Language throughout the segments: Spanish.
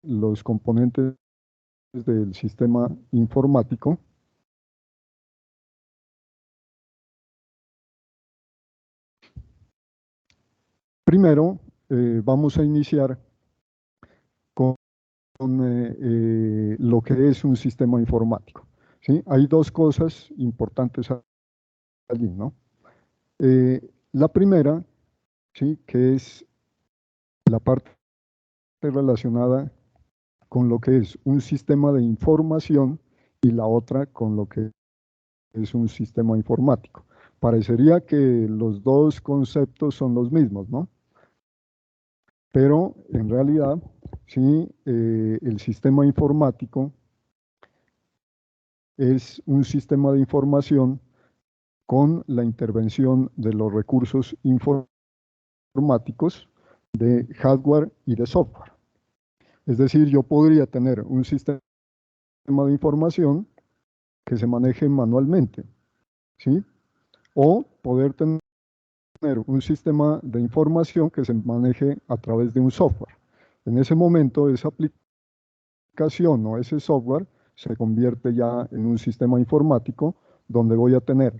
los componentes del sistema informático. Primero, vamos a iniciar con lo que es un sistema informático. ¿Sí? Hay dos cosas importantes allí, ¿no? La primera, ¿sí? Que es la parte relacionada con lo que es un sistema de información y la otra con lo que es un sistema informático. Parecería que los dos conceptos son los mismos, ¿no? Pero en realidad, sí, el sistema informático es un sistema de información con la intervención de los recursos informáticos de hardware y de software. Es decir, yo podría tener un sistema de información que se maneje manualmente, ¿sí? O poder tener un sistema de información que se maneje a través de un software. En ese momento, esa aplicación o ese software se convierte ya en un sistema informático donde voy a tener,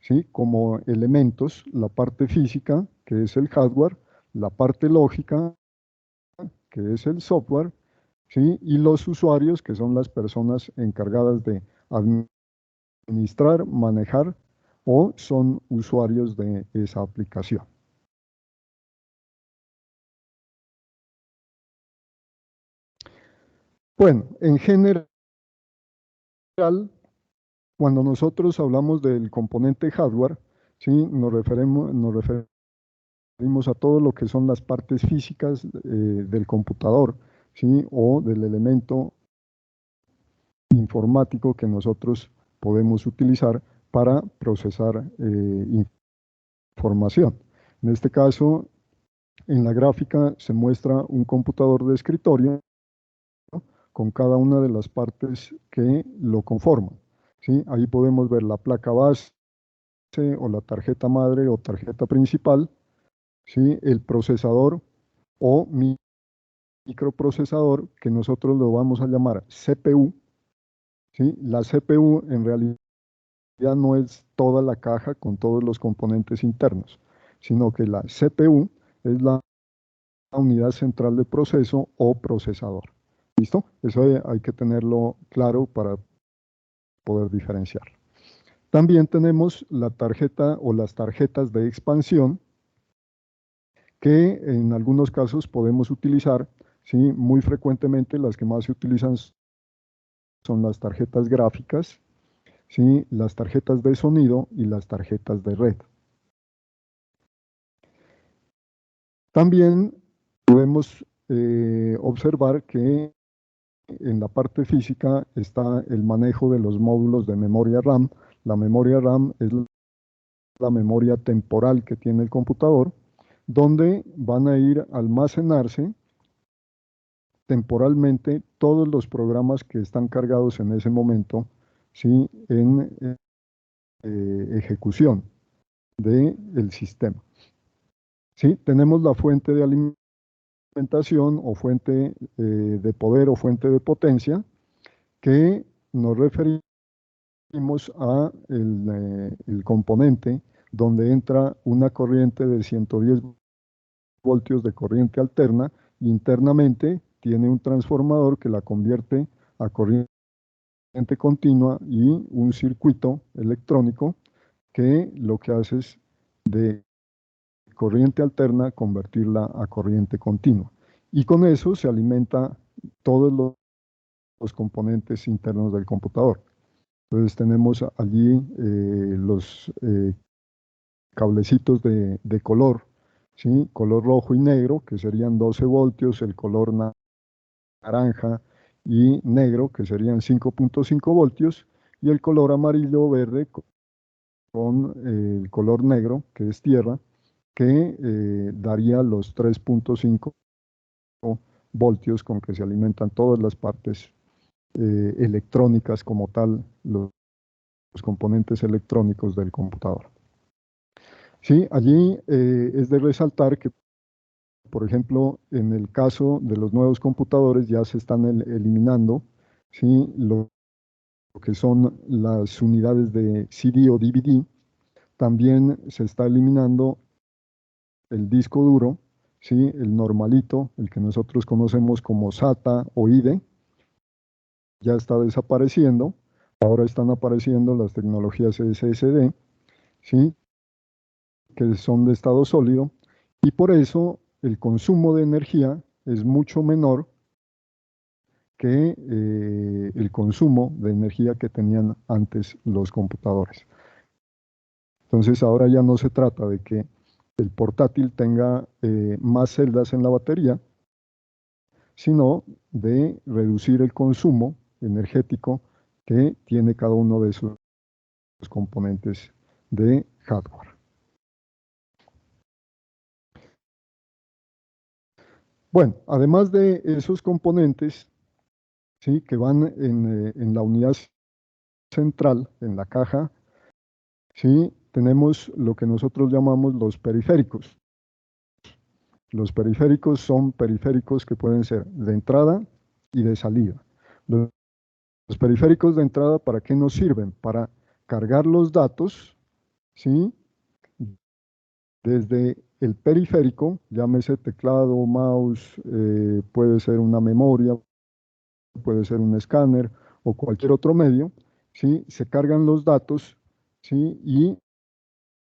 ¿sí? Como elementos la parte física, que es el hardware, la parte lógica, que es el software, ¿sí? Y los usuarios, que son las personas encargadas de administrar, manejar o son usuarios de esa aplicación. Bueno, en general, cuando nosotros hablamos del componente hardware, ¿sí? Nos referimos a todo lo que son las partes físicas del computador, ¿sí? O del elemento informático que nosotros podemos utilizar para procesar información. En este caso, en la gráfica se muestra un computador de escritorio con cada una de las partes que lo conforman, ¿sí? Ahí podemos ver la placa base o la tarjeta madre o tarjeta principal, ¿sí? El procesador o microprocesador, que nosotros lo vamos a llamar CPU, ¿sí? La CPU en realidad no es toda la caja con todos los componentes internos, sino que la CPU es la unidad central de proceso o procesador. ¿Listo? Eso hay que tenerlo claro para poder diferenciar. También tenemos la tarjeta o las tarjetas de expansión que en algunos casos podemos utilizar, ¿sí? Muy frecuentemente las que más se utilizan son las tarjetas gráficas, ¿sí? Las tarjetas de sonido y las tarjetas de red. También podemos observar que en la parte física está el manejo de los módulos de memoria RAM. La memoria RAM es la memoria temporal que tiene el computador, donde van a ir a almacenarse temporalmente todos los programas que están cargados en ese momento, ¿sí? En ejecución del sistema. ¿Sí? Tenemos la fuente de alimentación o fuente de poder o fuente de potencia, que nos referimos a el componente donde entra una corriente de 110 voltios de corriente alterna, y internamente tiene un transformador que la convierte a corriente continua y un circuito electrónico que lo que hace es de corriente alterna convertirla a corriente continua. Y con eso se alimenta todos los componentes internos del computador. Entonces tenemos allí los cablecitos de color, ¿sí? Color rojo y negro, que serían 12 voltios, el color naranja y negro, que serían 5.5 voltios, y el color amarillo o verde con el color negro, que es tierra, que daría los 3.5 voltios con que se alimentan todas las partes electrónicas como tal, los componentes electrónicos del computador. Sí, allí es de resaltar que por ejemplo, en el caso de los nuevos computadores ya se están eliminando, ¿sí? Lo que son las unidades de CD o DVD. También se está eliminando el disco duro, ¿sí? El normalito, el que nosotros conocemos como SATA o IDE, ya está desapareciendo. Ahora están apareciendo las tecnologías SSD, ¿sí? Que son de estado sólido, y por eso el consumo de energía es mucho menor que el consumo de energía que tenían antes los computadores. Entonces ahora ya no se trata de que el portátil tenga más celdas en la batería, sino de reducir el consumo energético que tiene cada uno de esos componentes de hardware. Bueno, además de esos componentes, ¿sí? Que van en la unidad central, en la caja, ¿sí? Tenemos lo que nosotros llamamos los periféricos. Los periféricos son periféricos que pueden ser de entrada y de salida. Los periféricos de entrada, ¿para qué nos sirven? Para cargar los datos, ¿sí? Desde el periférico, llámese teclado, mouse, puede ser una memoria, puede ser un escáner o cualquier otro medio, ¿sí? Se cargan los datos, ¿sí? Y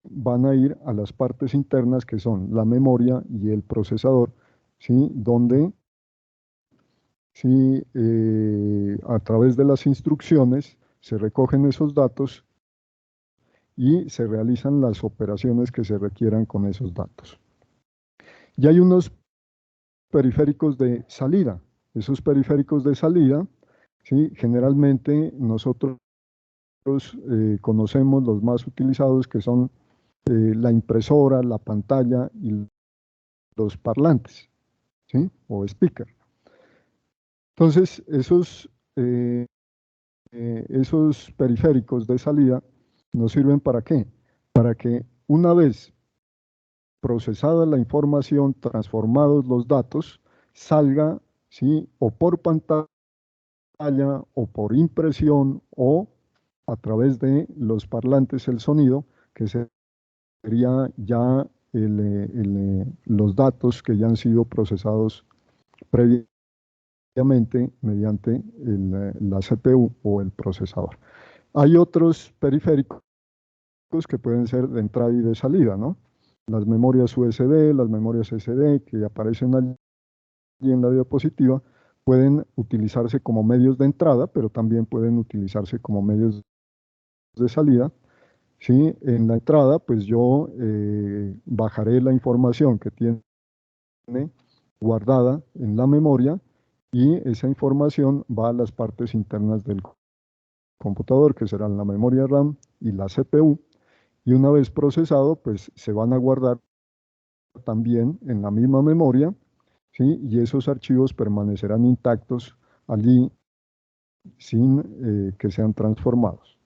van a ir a las partes internas que son la memoria y el procesador, ¿sí? Donde, ¿sí? A través de las instrucciones se recogen esos datos y se realizan las operaciones que se requieran con esos datos. Y hay unos periféricos de salida. Esos periféricos de salida, ¿sí? Generalmente nosotros conocemos los más utilizados, que son la impresora, la pantalla y los parlantes, ¿sí? O speaker. Entonces, esos periféricos de salida nos sirven ¿para qué? Para que una vez procesada la información, transformados los datos, salga, ¿sí? O por pantalla o por impresión o a través de los parlantes el sonido, que sería ya los datos que ya han sido procesados previamente mediante la CPU o el procesador. Hay otros periféricos que pueden ser de entrada y de salida, ¿no? Las memorias USB, las memorias SD que aparecen allí en la diapositiva, pueden utilizarse como medios de entrada, pero también pueden utilizarse como medios de salida. ¿Sí? En la entrada, pues yo bajaré la información que tiene guardada en la memoria y esa información va a las partes internas del computador, que serán la memoria RAM y la CPU, y una vez procesado, pues se van a guardar también en la misma memoria, ¿sí? Y esos archivos permanecerán intactos allí sin que sean transformados,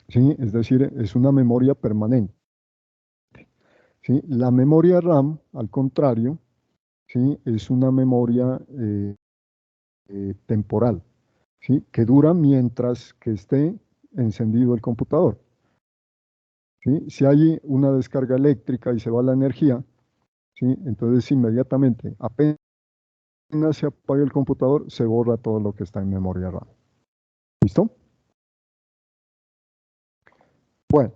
¿sí? Es decir, es una memoria permanente, ¿sí? La memoria RAM, al contrario, ¿sí? Es una memoria temporal, ¿sí? Que dura mientras que esté encendido el computador, ¿sí? Si hay una descarga eléctrica y se va la energía, ¿sí? Entonces inmediatamente, apenas se apaga el computador, se borra todo lo que está en memoria RAM. ¿Listo? Bueno,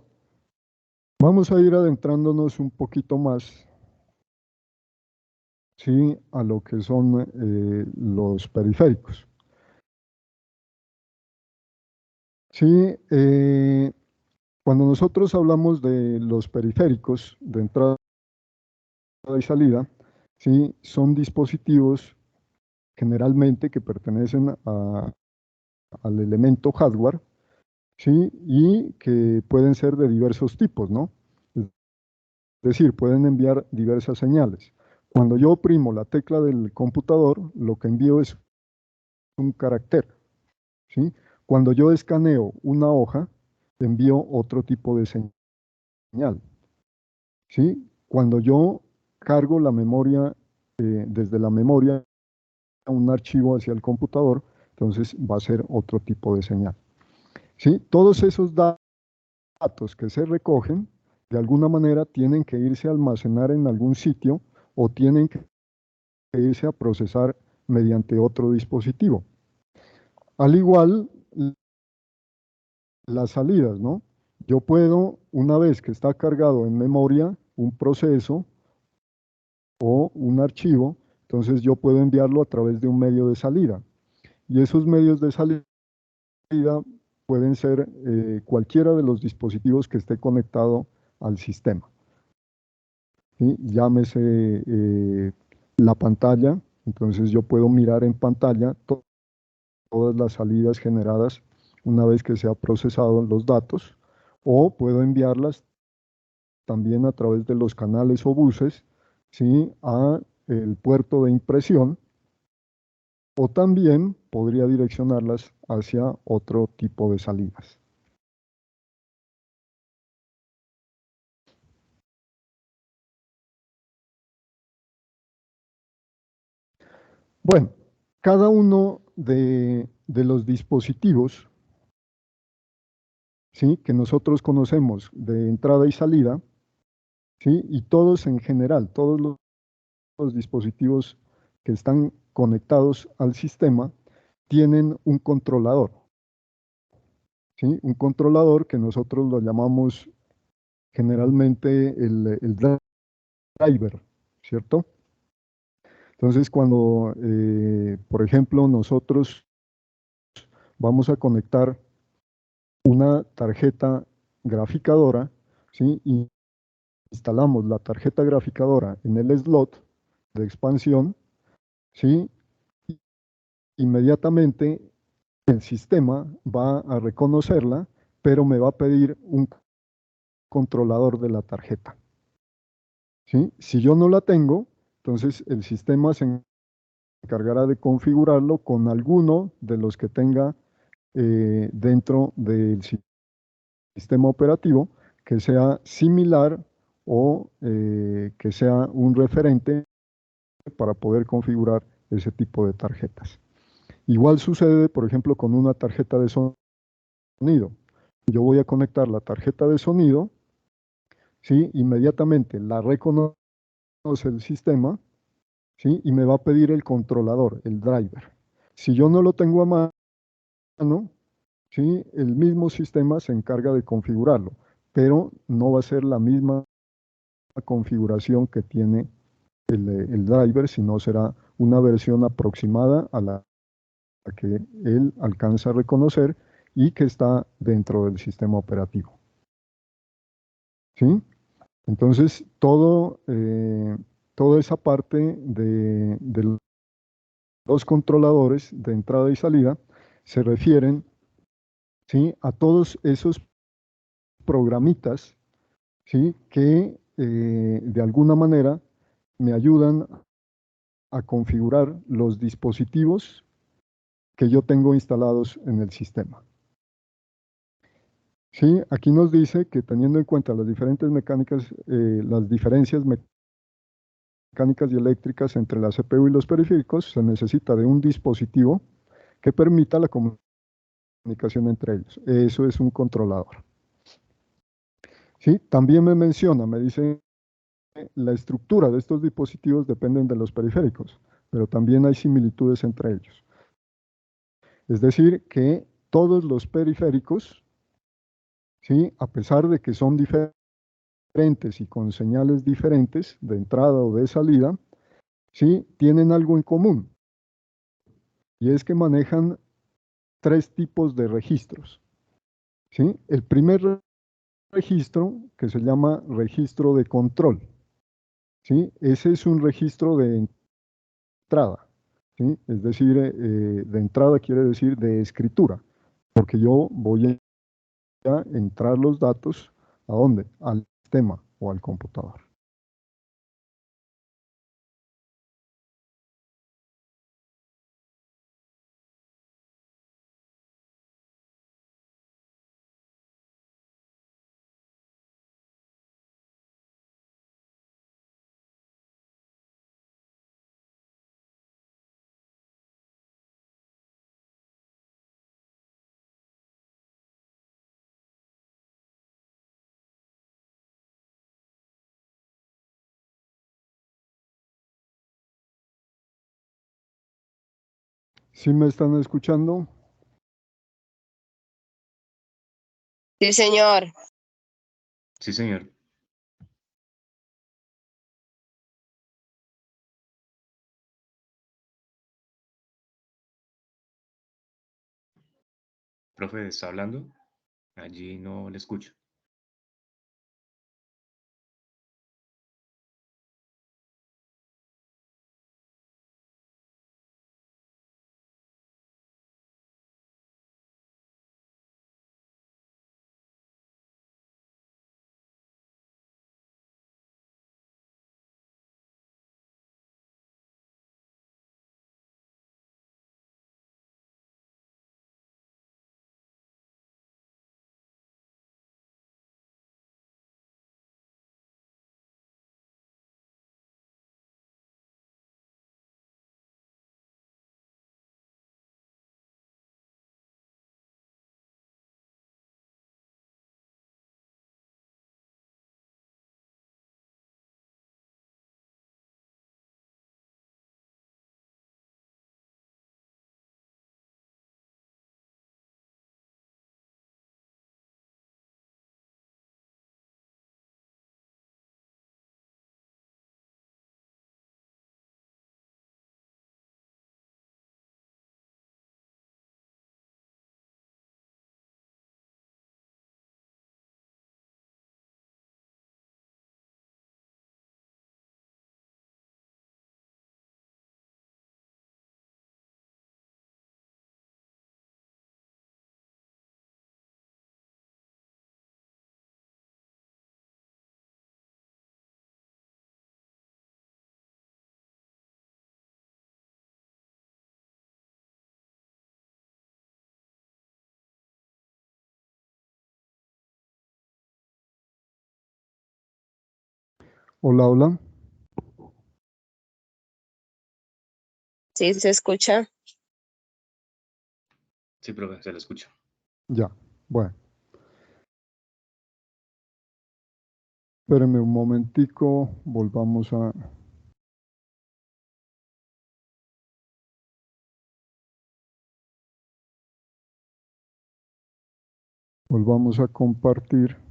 vamos a ir adentrándonos un poquito más, ¿sí? A lo que son los periféricos. Sí, cuando nosotros hablamos de los periféricos de entrada y salida, ¿sí? Son dispositivos generalmente que pertenecen al elemento hardware, ¿sí? Y que pueden ser de diversos tipos, ¿no? Es decir, pueden enviar diversas señales. Cuando yo oprimo la tecla del computador, lo que envío es un carácter, ¿sí? Cuando yo escaneo una hoja, envío otro tipo de señal, ¿sí? Cuando yo cargo la memoria, desde la memoria un archivo hacia el computador, entonces va a ser otro tipo de señal. ¿Sí? Todos esos datos que se recogen, de alguna manera tienen que irse a almacenar en algún sitio o tienen que irse a procesar mediante otro dispositivo. Al igual, las salidas, ¿no? Yo puedo, una vez que está cargado en memoria un proceso o un archivo, entonces yo puedo enviarlo a través de un medio de salida. Y esos medios de salida pueden ser cualquiera de los dispositivos que esté conectado al sistema. ¿Sí? Llámese la pantalla, entonces yo puedo mirar en pantalla todas las salidas generadas una vez que se ha procesado los datos, o puedo enviarlas también a través de los canales o buses, ¿sí? A el puerto de impresión, o también podría direccionarlas hacia otro tipo de salidas. Bueno, cada uno de los dispositivos, ¿sí? Que nosotros conocemos de entrada y salida, ¿sí? Y todos en general, todos los dispositivos que están conectados al sistema tienen un controlador, ¿sí? Un controlador que nosotros lo llamamos generalmente el driver, ¿cierto? Entonces, cuando, por ejemplo, nosotros vamos a conectar una tarjeta graficadora, ¿sí? Y instalamos la tarjeta graficadora en el slot de expansión, ¿sí? Inmediatamente el sistema va a reconocerla, pero me va a pedir un controlador de la tarjeta, ¿sí? Si yo no la tengo, entonces el sistema se encargará de configurarlo con alguno de los que tenga dentro del sistema operativo que sea similar o que sea un referente para poder configurar ese tipo de tarjetas. Igual sucede, por ejemplo, con una tarjeta de sonido. Yo voy a conectar la tarjeta de sonido, ¿sí? Inmediatamente la reconoce el sistema, ¿sí? Y me va a pedir el controlador, el driver. Si yo no lo tengo a mano, ¿sí? El mismo sistema se encarga de configurarlo, pero no va a ser la misma configuración que tiene el driver, sino será una versión aproximada a la que él alcanza a reconocer y que está dentro del sistema operativo. ¿Sí? Entonces, toda esa parte de los controladores de entrada y salida se refieren, ¿sí? A todos esos programitas, ¿sí? Que de alguna manera me ayudan a configurar los dispositivos que yo tengo instalados en el sistema. Sí, aquí nos dice que teniendo en cuenta las diferentes mecánicas, las diferencias mecánicas y eléctricas entre la CPU y los periféricos, se necesita de un dispositivo que permita la comunicación entre ellos. Eso es un controlador. Sí, también me dice, la estructura de estos dispositivos dependen de los periféricos, pero también hay similitudes entre ellos. Es decir, que todos los periféricos, ¿sí? A pesar de que son diferentes y con señales diferentes de entrada o de salida, ¿sí? Tienen algo en común, y es que manejan tres tipos de registros, ¿sí? El primer registro, que se llama registro de control, ¿sí? Ese es un registro de entrada, ¿sí? Es decir, de entrada quiere decir de escritura, porque yo voy a entrar los datos, ¿a dónde? Al sistema o al computador. ¿Sí me están escuchando? Sí, señor. Sí, señor. Profe, ¿está hablando? Allí no le escucho. Hola, hola. Sí, se escucha. Sí, profe, se lo escucho. Ya, bueno. Espéreme un momentico, volvamos a compartir.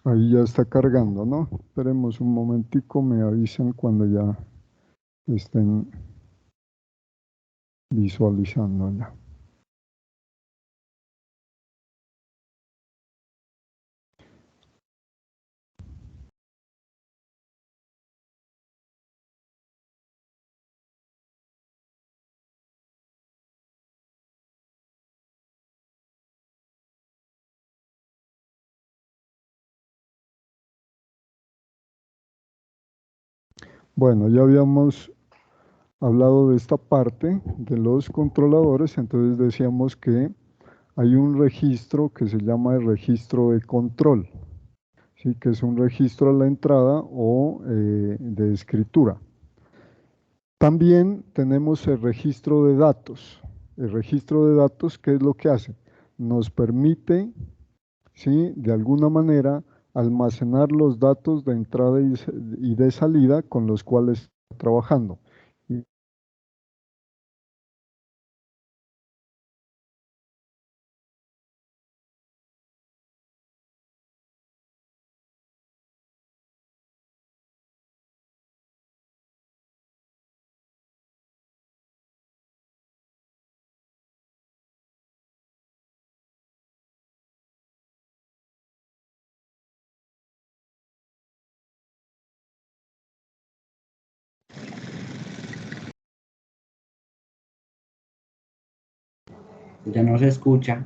Ahí ya está cargando, ¿no? Esperemos un momentico, me avisan cuando ya estén visualizando ya. Bueno, ya habíamos hablado de esta parte de los controladores, entonces decíamos que hay un registro que se llama el registro de control, ¿sí? Que es un registro a la entrada o de escritura. También tenemos el registro de datos. El registro de datos, ¿qué es lo que hace? Nos permite, ¿sí? De alguna manera, almacenar los datos de entrada y de salida con los cuales está trabajando. Ya no se escucha.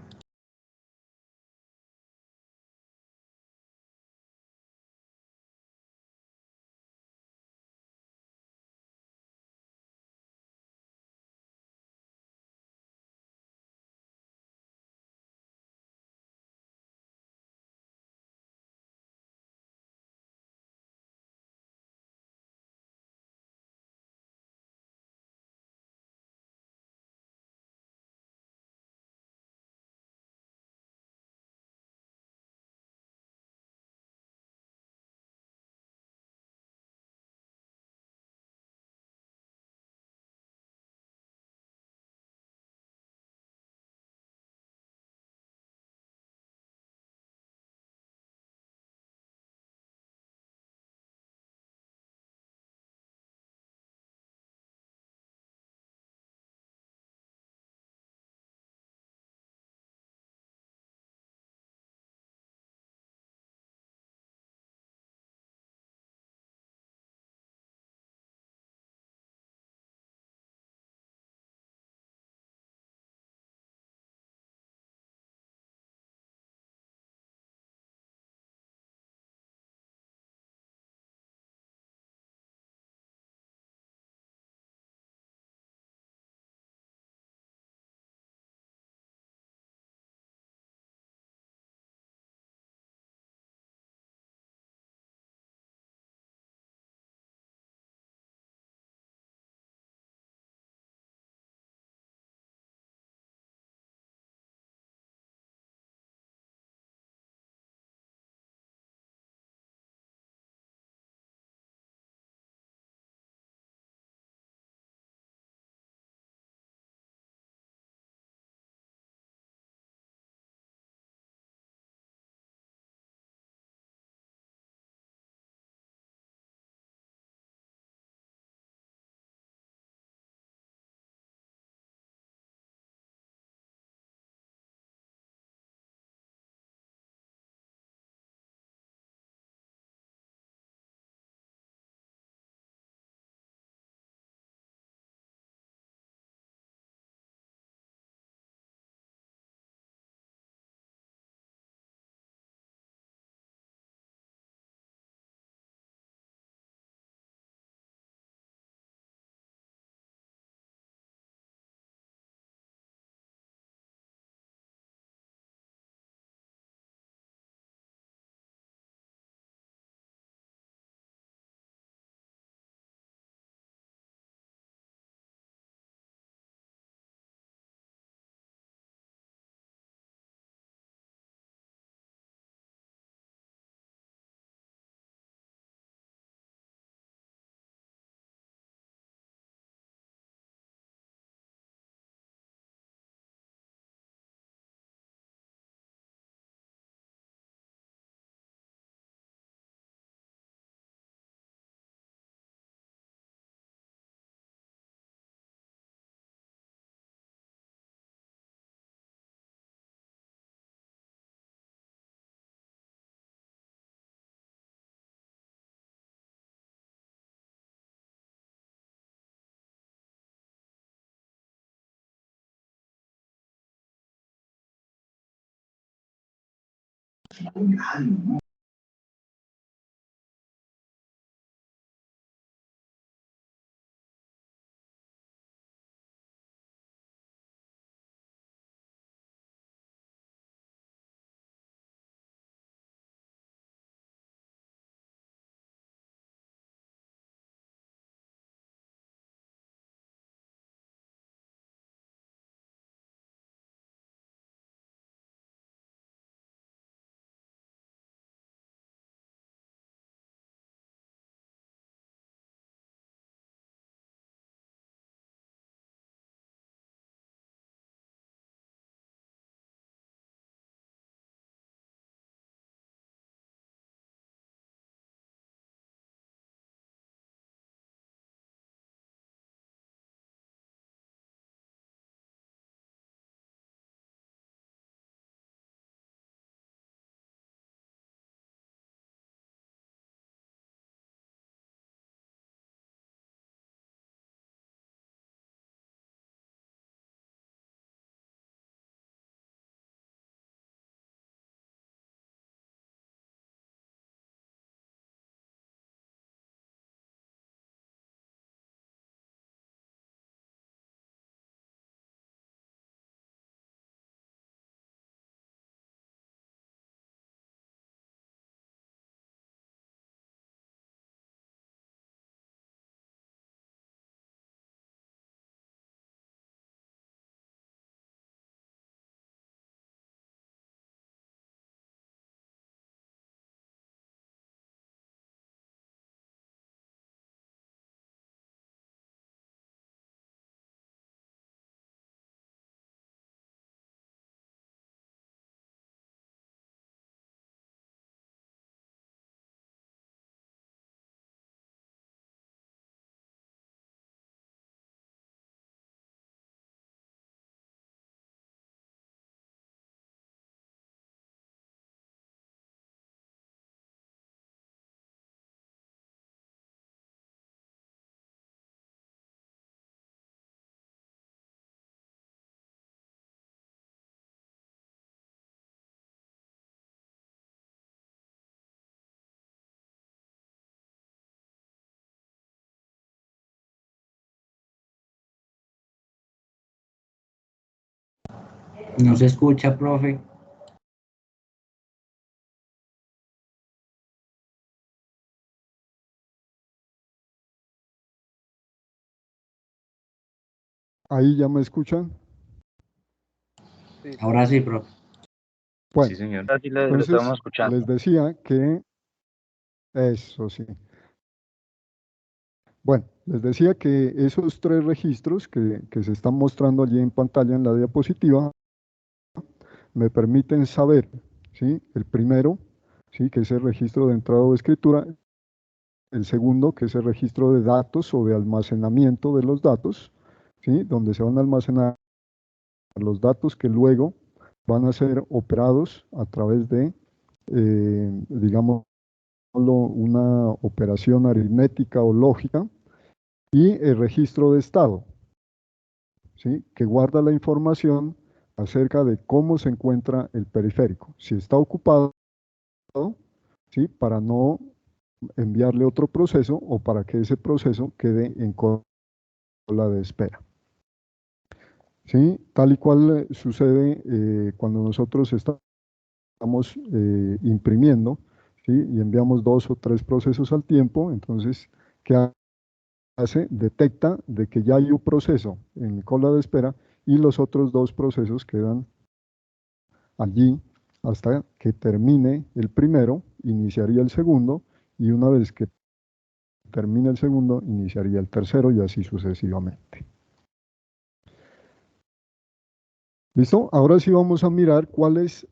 No se escucha, profe. ¿Ahí ya me escuchan? Ahora sí, profe. Bueno, Sí, señor. Así lo entonces estamos escuchando. les decía que, eso sí, bueno, les decía que esos tres registros que se están mostrando allí en pantalla en la diapositiva me permiten saber, ¿sí? El primero, ¿sí? Que es el registro de entrada o escritura, el segundo, que es el registro de datos o de almacenamiento de los datos, ¿sí? Donde se van a almacenar los datos que luego van a ser operados a través de, digamos, una operación aritmética o lógica, y el registro de estado, ¿sí? Que guarda la información acerca de cómo se encuentra el periférico, si está ocupado, ¿sí? Para no enviarle otro proceso o para que ese proceso quede en cola de espera. ¿Sí? Tal y cual sucede cuando nosotros estamos imprimiendo, ¿sí? Y enviamos 2 o 3 procesos al tiempo. Entonces, ¿qué hace? Detecta de que ya hay un proceso en cola de espera y los otros 2 procesos quedan allí hasta que termine el primero, iniciaría el segundo, y una vez que termine el segundo, iniciaría el tercero y así sucesivamente. ¿Listo? Ahora sí vamos a mirar cuál es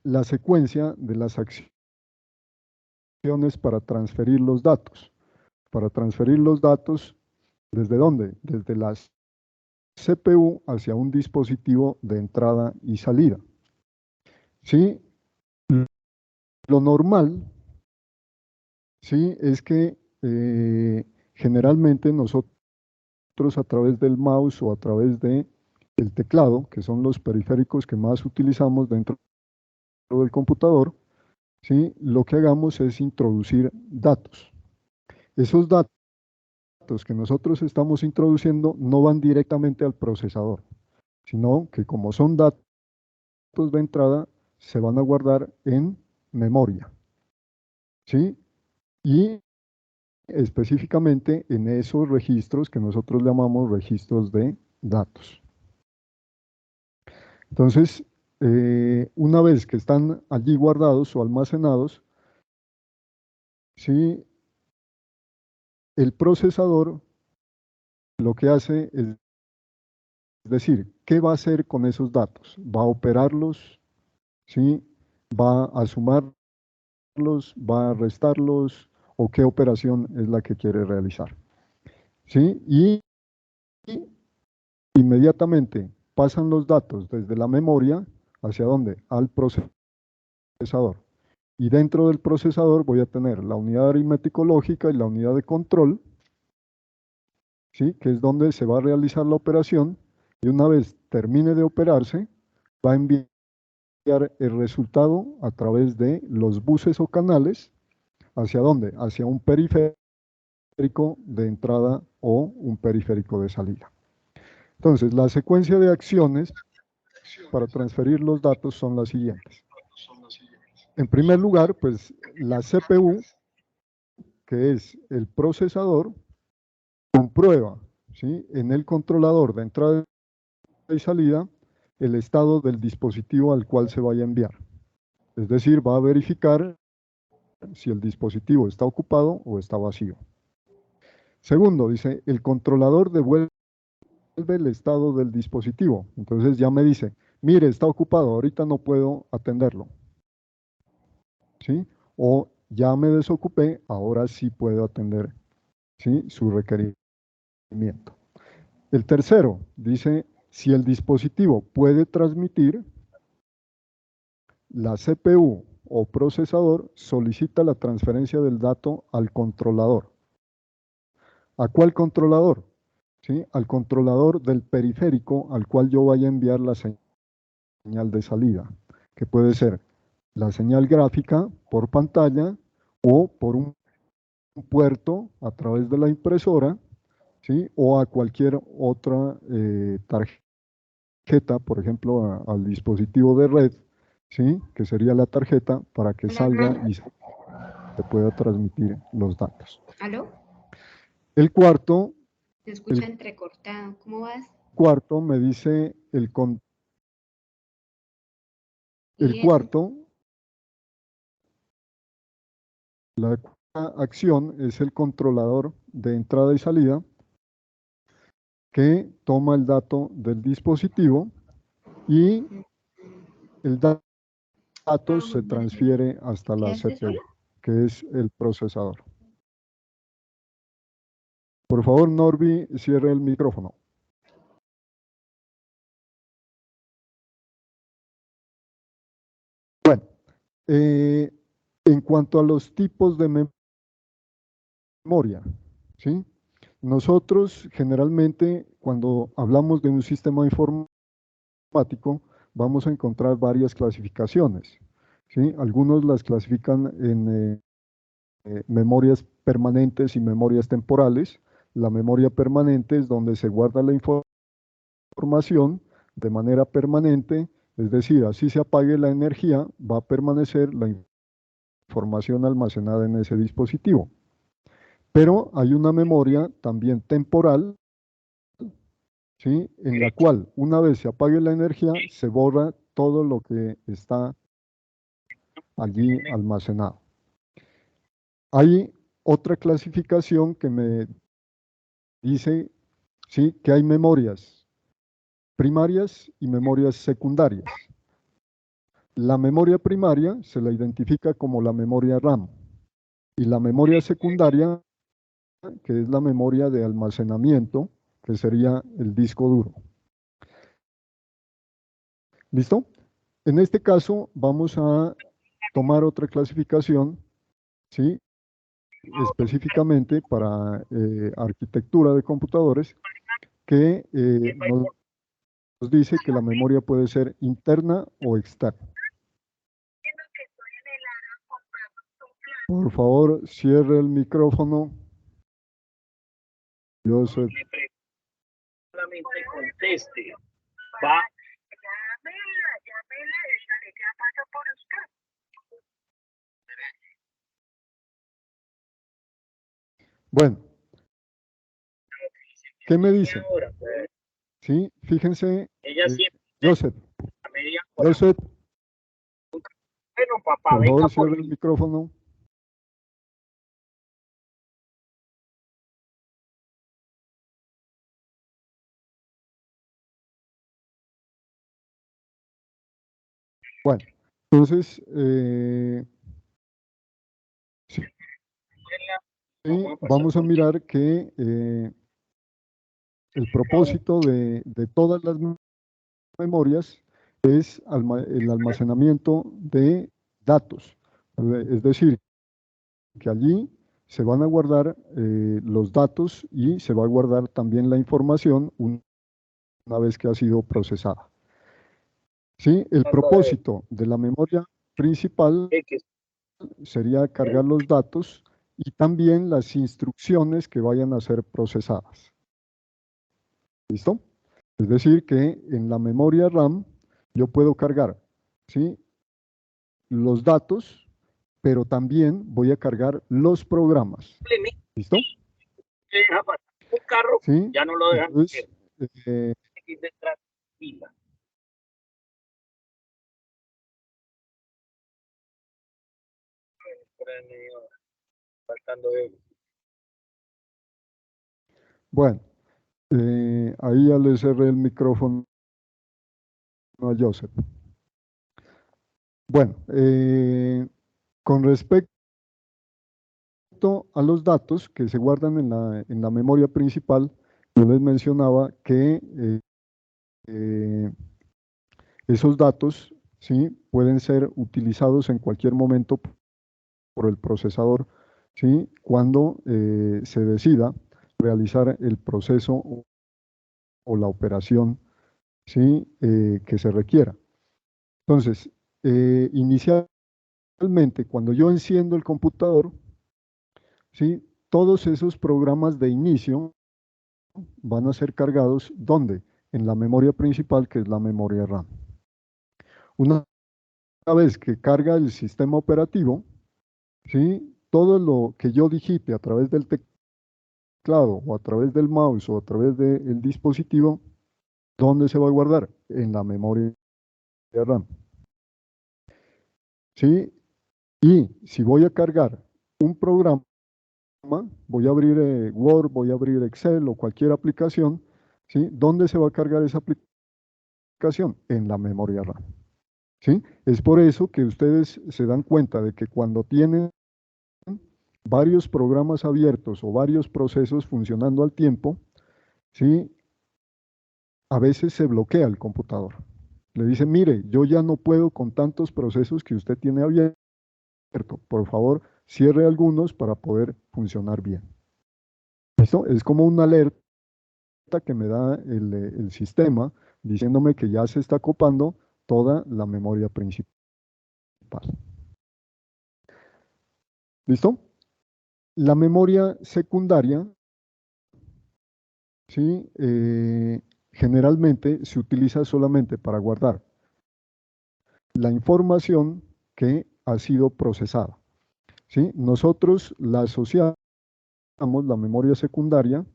la secuencia de las acciones para transferir los datos. Para transferir los datos, ¿desde dónde? Desde las CPU hacia un dispositivo de entrada y salida. ¿Sí? Lo normal, ¿sí? Es que generalmente nosotros a través del mouse o a través del teclado, que son los periféricos que más utilizamos dentro del computador, ¿sí? Lo que hagamos es introducir datos. Esos datos que nosotros estamos introduciendo no van directamente al procesador, sino que como son datos de entrada, se van a guardar en memoria, ¿sí? Y específicamente en esos registros que nosotros llamamos registros de datos. Entonces, una vez que están allí guardados o almacenados, ¿sí? El procesador lo que hace es decir, ¿qué va a hacer con esos datos? ¿Va a operarlos? ¿Sí? ¿Va a sumarlos? ¿Va a restarlos? ¿O qué operación es la que quiere realizar? ¿Sí? Y inmediatamente pasan los datos desde la memoria, ¿hacia dónde? Al procesador. Y dentro del procesador voy a tener la unidad aritmético lógica y la unidad de control, ¿sí? Que es donde se va a realizar la operación, y una vez termine de operarse, va a enviar el resultado a través de los buses o canales, ¿hacia dónde? Hacia un periférico de entrada o un periférico de salida. Entonces, la secuencia de acciones para transferir los datos son las siguientes. En primer lugar, pues la CPU, que es el procesador, comprueba, ¿sí? En el controlador de entrada y salida el estado del dispositivo al cual se vaya a enviar. Es decir, va a verificar si el dispositivo está ocupado o está vacío. Segundo, dice, el controlador devuelve el estado del dispositivo. Entonces ya me dice, mire, está ocupado, ahorita no puedo atenderlo. ¿Sí? O ya me desocupé, ahora sí puedo atender, ¿sí? Su requerimiento. El tercero, dice, si el dispositivo puede transmitir, la CPU o procesador solicita la transferencia del dato al controlador. ¿A cuál controlador? ¿Sí? Al controlador del periférico al cual yo vaya a enviar la señal de salida, que puede ser la señal gráfica por pantalla o por un puerto a través de la impresora, ¿sí? O a cualquier otra tarjeta, por ejemplo, al dispositivo de red, ¿sí? Que sería la tarjeta para que salga y se pueda transmitir los datos. ¿Aló? El cuarto, Se escucha entrecortado. ¿Cómo vas? cuarto me dice el Bien. cuarto, la cuarta acción es el controlador de entrada y salida que toma el dato del dispositivo y el dato se transfiere hasta la ¿Quedaste CPU, sola? que es el procesador. Por favor, Norby, cierre el micrófono. Bueno, en cuanto a los tipos de memoria, ¿sí? Nosotros generalmente cuando hablamos de un sistema informático vamos a encontrar varias clasificaciones, ¿sí? Algunos las clasifican en memorias permanentes y memorias temporales. La memoria permanente es donde se guarda la información de manera permanente, es decir, así se apague la energía, va a permanecer la información almacenada en ese dispositivo. Pero hay una memoria también temporal, ¿sí? En la cual una vez se apague la energía, se borra todo lo que está allí almacenado. Hay otra clasificación que me dice, ¿sí? Que hay memorias primarias y memorias secundarias. La memoria primaria se la identifica como la memoria RAM y la memoria secundaria, que es la memoria de almacenamiento, que sería el disco duro. ¿Listo? En este caso vamos a tomar otra clasificación, ¿sí? Específicamente para arquitectura de computadores, que nos dice que la memoria puede ser interna o externa. Por favor, cierre el micrófono. Joseph. Solamente conteste. Va. Bueno, ¿qué me dicen? Ahora, Sí, fíjense, ella siempre Joseph, a media hora. Joseph, Bueno, papá, por venga favor, por cierre el mí. micrófono. Bueno, entonces, sí, vamos a mirar que el propósito de todas las memorias es el almacenamiento de datos. Es decir, que allí se van a guardar los datos y se va a guardar también la información una vez que ha sido procesada. ¿Sí? El propósito de la memoria principal sería cargar los datos y también las instrucciones que vayan a ser procesadas. ¿Listo? Es decir, que en la memoria RAM yo puedo cargar, ¿sí?, los datos, pero también voy a cargar los programas. ¿Listo? Deja pasar un carro, ¿Sí? ya no lo dejan. Entonces, Aquí detrás, fila. Faltando de... bueno, ahí ya le cerré el micrófono a Joseph. Bueno, con respecto a los datos que se guardan en la memoria principal, yo les mencionaba que esos datos, ¿sí?, pueden ser utilizados en cualquier momento por el procesador, ¿sí?, cuando se decida realizar el proceso o la operación, ¿sí?, que se requiera. Entonces, inicialmente, cuando yo enciendo el computador, ¿sí?, todos esos programas de inicio van a ser cargados, ¿dónde? En la memoria principal, que es la memoria RAM. Una vez que carga el sistema operativo, ¿sí?, todo lo que yo digite a través del teclado o a través del mouse o a través del dispositivo, ¿dónde se va a guardar? En la memoria RAM. ¿Sí? Y si voy a cargar un programa, voy a abrir Word, voy a abrir Excel o cualquier aplicación, ¿sí?, ¿dónde se va a cargar esa aplicación? En la memoria RAM. ¿Sí? Es por eso que ustedes se dan cuenta de que cuando tienen varios programas abiertos o varios procesos funcionando al tiempo, ¿sí?, a veces se bloquea el computador. Le dicen, mire, yo ya no puedo con tantos procesos que usted tiene abierto. Por favor, cierre algunos para poder funcionar bien. ¿Listo? Es como una alerta que me da el sistema diciéndome que ya se está copando toda la memoria principal. ¿Listo? La memoria secundaria, ¿sí?, generalmente se utiliza solamente para guardar la información que ha sido procesada. ¿Sí? Nosotros la asociamos, la memoria secundaria,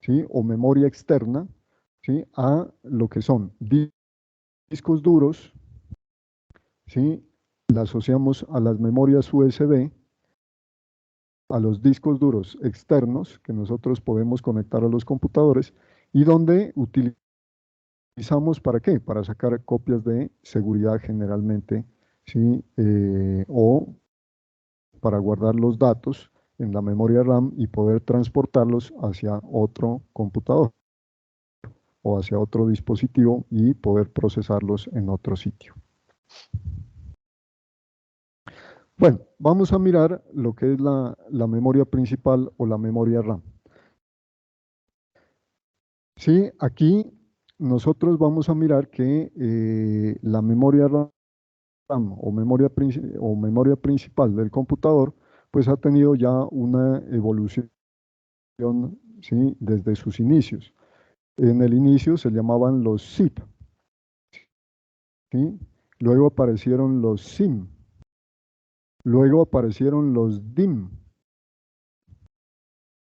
¿sí?, o memoria externa, ¿sí?, a lo que son discos duros, ¿sí?, la asociamos a las memorias USB, a los discos duros externos que nosotros podemos conectar a los computadores y donde utilizamos, ¿para qué? Para sacar copias de seguridad generalmente, ¿sí?, o para guardar los datos en la memoria RAM y poder transportarlos hacia otro computador o hacia otro dispositivo y poder procesarlos en otro sitio. Bueno, vamos a mirar lo que es la memoria principal o la memoria RAM. Sí, aquí nosotros vamos a mirar que la memoria RAM o memoria principal del computador pues ha tenido ya una evolución, ¿sí? Desde sus inicios. En el inicio se llamaban los SIP, ¿sí? Luego aparecieron los SIM, luego aparecieron los DIM,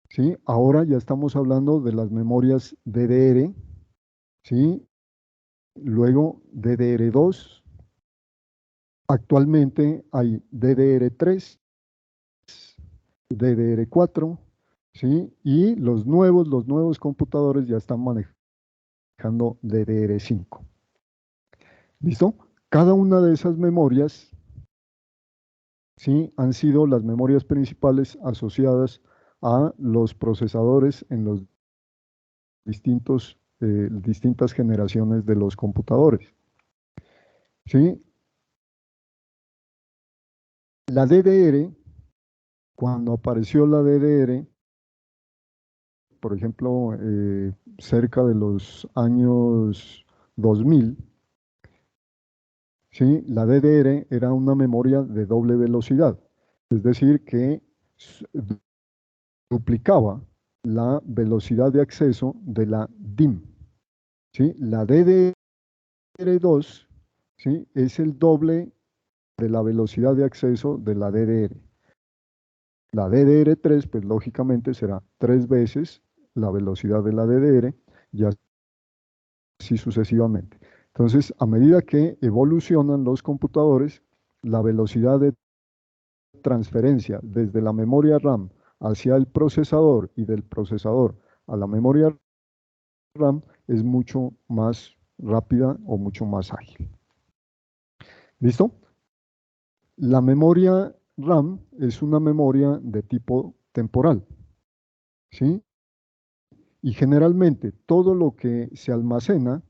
¿sí? Ahora ya estamos hablando de las memorias DDR, ¿sí? Luego DDR2, actualmente hay DDR3, DDR4, ¿sí? Y los nuevos computadores ya están manejando DDR5. ¿Listo? Cada una de esas memorias, ¿sí? Han sido las memorias principales asociadas a los procesadores en los distintas generaciones de los computadores. ¿Sí? La DDR, cuando apareció la DDR, por ejemplo, cerca de los años 2000, ¿sí? La DDR era una memoria de doble velocidad, es decir, que duplicaba la velocidad de acceso de la DIM. ¿Sí? La DDR2, ¿sí? Es el doble de la velocidad de acceso de la DDR. La DDR3, pues lógicamente será 3 veces la velocidad de la DDR y así sucesivamente. Entonces, a medida que evolucionan los computadores, la velocidad de transferencia desde la memoria RAM hacia el procesador y del procesador a la memoria RAM es mucho más rápida o mucho más ágil. ¿Listo? La memoria RAM es una memoria de tipo temporal, ¿sí? Y generalmente todo lo que se almacena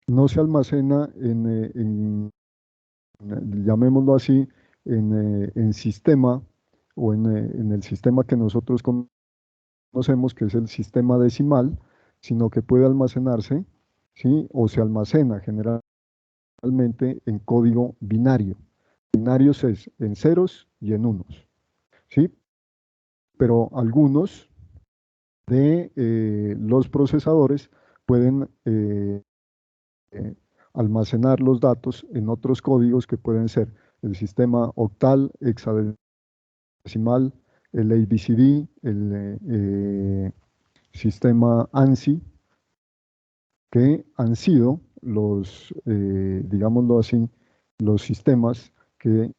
no se almacena llamémoslo así, en sistema o en el sistema que nosotros conocemos, que es el sistema decimal, sino que puede almacenarse, ¿sí? O se almacena generalmente en código binario. Binarios es en ceros y en unos, ¿sí? Pero algunos de los procesadores pueden almacenar los datos en otros códigos que pueden ser el sistema octal, hexadecimal, el ABCD, el sistema ANSI, que han sido los, digámoslo así, los sistemas que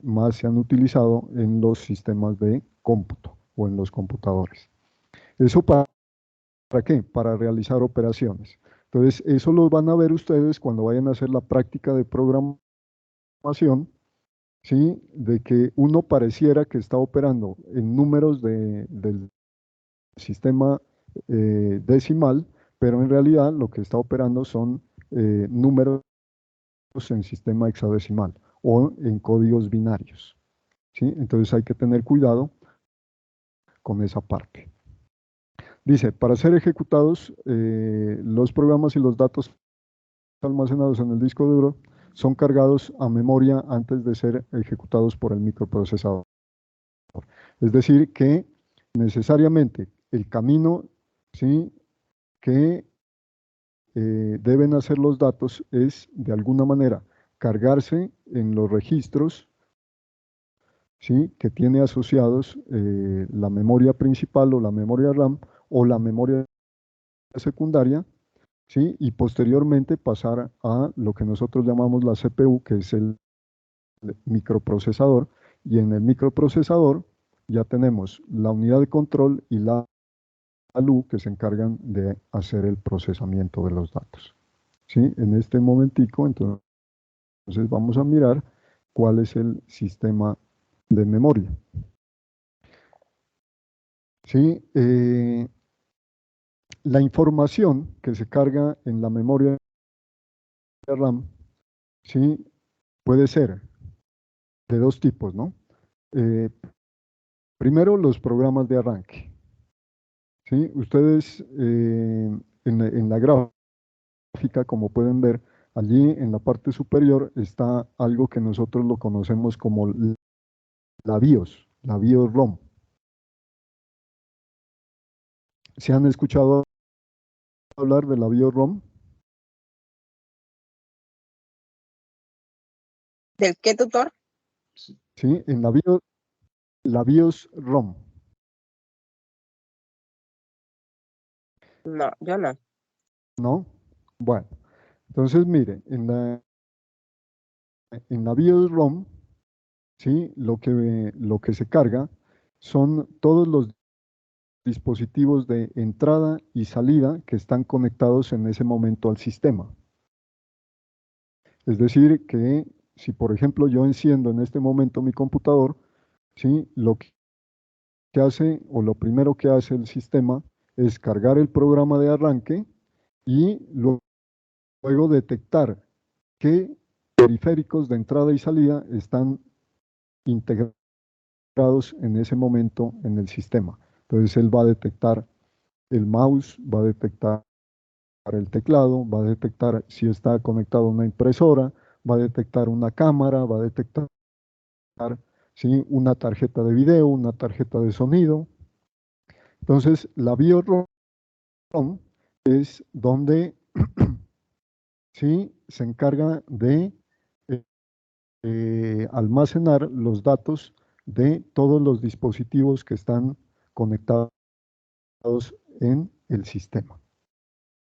más se han utilizado en los sistemas de cómputo o en los computadores. ¿Eso para qué? Para realizar operaciones. Entonces, eso lo van a ver ustedes cuando vayan a hacer la práctica de programación, ¿sí? De que uno pareciera que está operando en números del sistema decimal, pero en realidad lo que está operando son números en sistema hexadecimal o en códigos binarios, ¿sí? Entonces hay que tener cuidado con esa parte. Dice, para ser ejecutados, los programas y los datos almacenados en el disco duro son cargados a memoria antes de ser ejecutados por el microprocesador. Es decir, que necesariamente el camino, ¿sí? que deben hacer los datos es, de alguna manera, cargarse en los registros, ¿sí? que tiene asociados la memoria principal o la memoria RAM o la memoria secundaria, ¿sí? Y posteriormente pasar a lo que nosotros llamamos la CPU, que es el microprocesador, y en el microprocesador ya tenemos la unidad de control y la ALU que se encargan de hacer el procesamiento de los datos. ¿Sí? En este momentico, entonces vamos a mirar cuál es el sistema de memoria. ¿Sí? La información que se carga en la memoria RAM, ¿sí? Puede ser de dos tipos, ¿no? Primero, los programas de arranque. ¿Sí? Ustedes en la gráfica, como pueden ver, allí en la parte superior está algo que nosotros lo conocemos como la BIOS la BIOS-ROM. ¿Se han escuchado hablar de la BIOS-ROM? ¿Del qué, tutor? Sí, en la BIOS-ROM. No, yo no. ¿No? Bueno, entonces mire, en la BIOS-ROM, ¿sí? Lo que se carga son todos los dispositivos de entrada y salida que están conectados en ese momento al sistema. Es decir, que si por ejemplo yo enciendo en este momento mi computador, ¿sí? Lo que hace, o lo primero que hace el sistema es cargar el programa de arranque y luego detectar qué periféricos de entrada y salida están integrados en ese momento en el sistema. Entonces él va a detectar el mouse, va a detectar el teclado, va a detectar si está conectado a una impresora, va a detectar una cámara, va a detectar, ¿sí? Una tarjeta de video, una tarjeta de sonido. Entonces la BIOS-ROM es donde ¿sí? Se encarga de almacenar los datos de todos los dispositivos que están conectados en el sistema.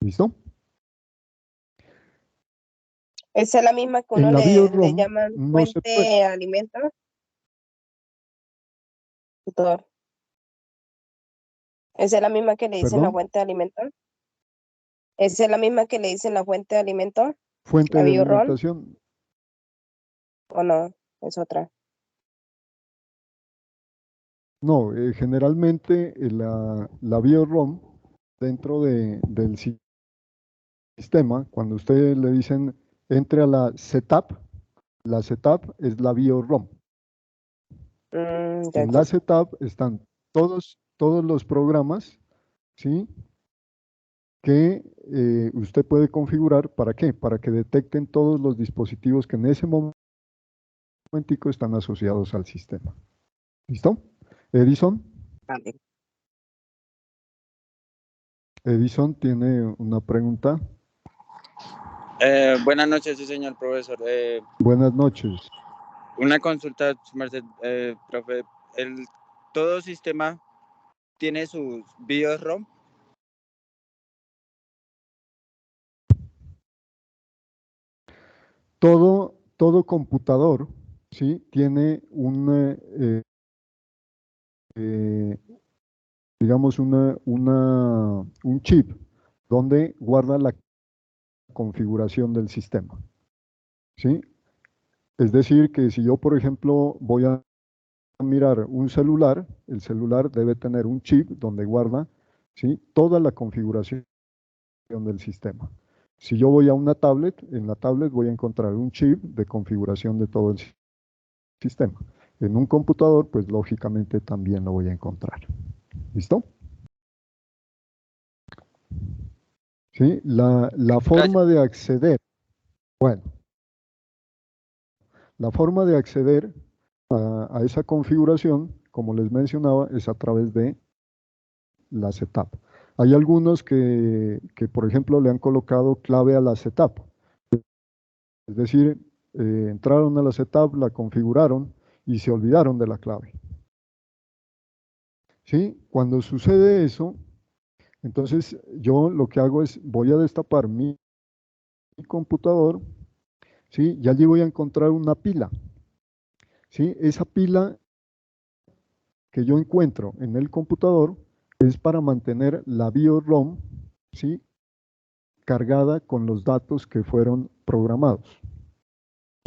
¿Listo? ¿Esa es la misma que En uno la le BIOS-ROM llaman no se fuente puede. de alimento? Tutor. ¿Esa es la misma que le dicen la ¿Perdón? fuente de alimento? ¿Esa es la misma que le dicen la fuente de alimento? Fuente ¿La de BIOS-ROM? alimentación. ¿O no? Es otra. No, generalmente la BIOS-ROM dentro del sistema, cuando ustedes le dicen entre a la setup es la BIOS-ROM. Ya, En ya. la setup están todos los programas, ¿sí? Que usted puede configurar, ¿para qué? Para que detecten todos los dispositivos que en ese momentico están asociados al sistema. ¿Listo? Edison. Vale. Edison tiene una pregunta. Buenas noches, sí, señor profesor. Buenas noches. Una consulta, su merced, profe. ¿Todo sistema tiene sus BIOS-ROM? Todo computador, ¿sí? Tiene digamos, un chip donde guarda la configuración del sistema, ¿sí? Es decir, que si yo, por ejemplo, voy a mirar un celular, el celular debe tener un chip donde guarda, ¿sí? Toda la configuración del sistema. Si yo voy a una tablet, en la tablet voy a encontrar un chip de configuración de todo el sistema. En un computador, pues lógicamente también lo voy a encontrar. ¿Listo? ¿Sí? La forma de acceder, bueno, la forma de acceder a esa configuración, como les mencionaba, es a través de la setup. Hay algunos por ejemplo, le han colocado clave a la setup. Es decir, entraron a la setup, la configuraron y se olvidaron de la clave. ¿Sí? Cuando sucede eso, entonces yo lo que hago es, voy a destapar mi computador, ¿sí? Y allí voy a encontrar una pila, ¿sí? Esa pila que yo encuentro en el computador es para mantener la BIOS-ROM, ¿sí? Cargada con los datos que fueron programados,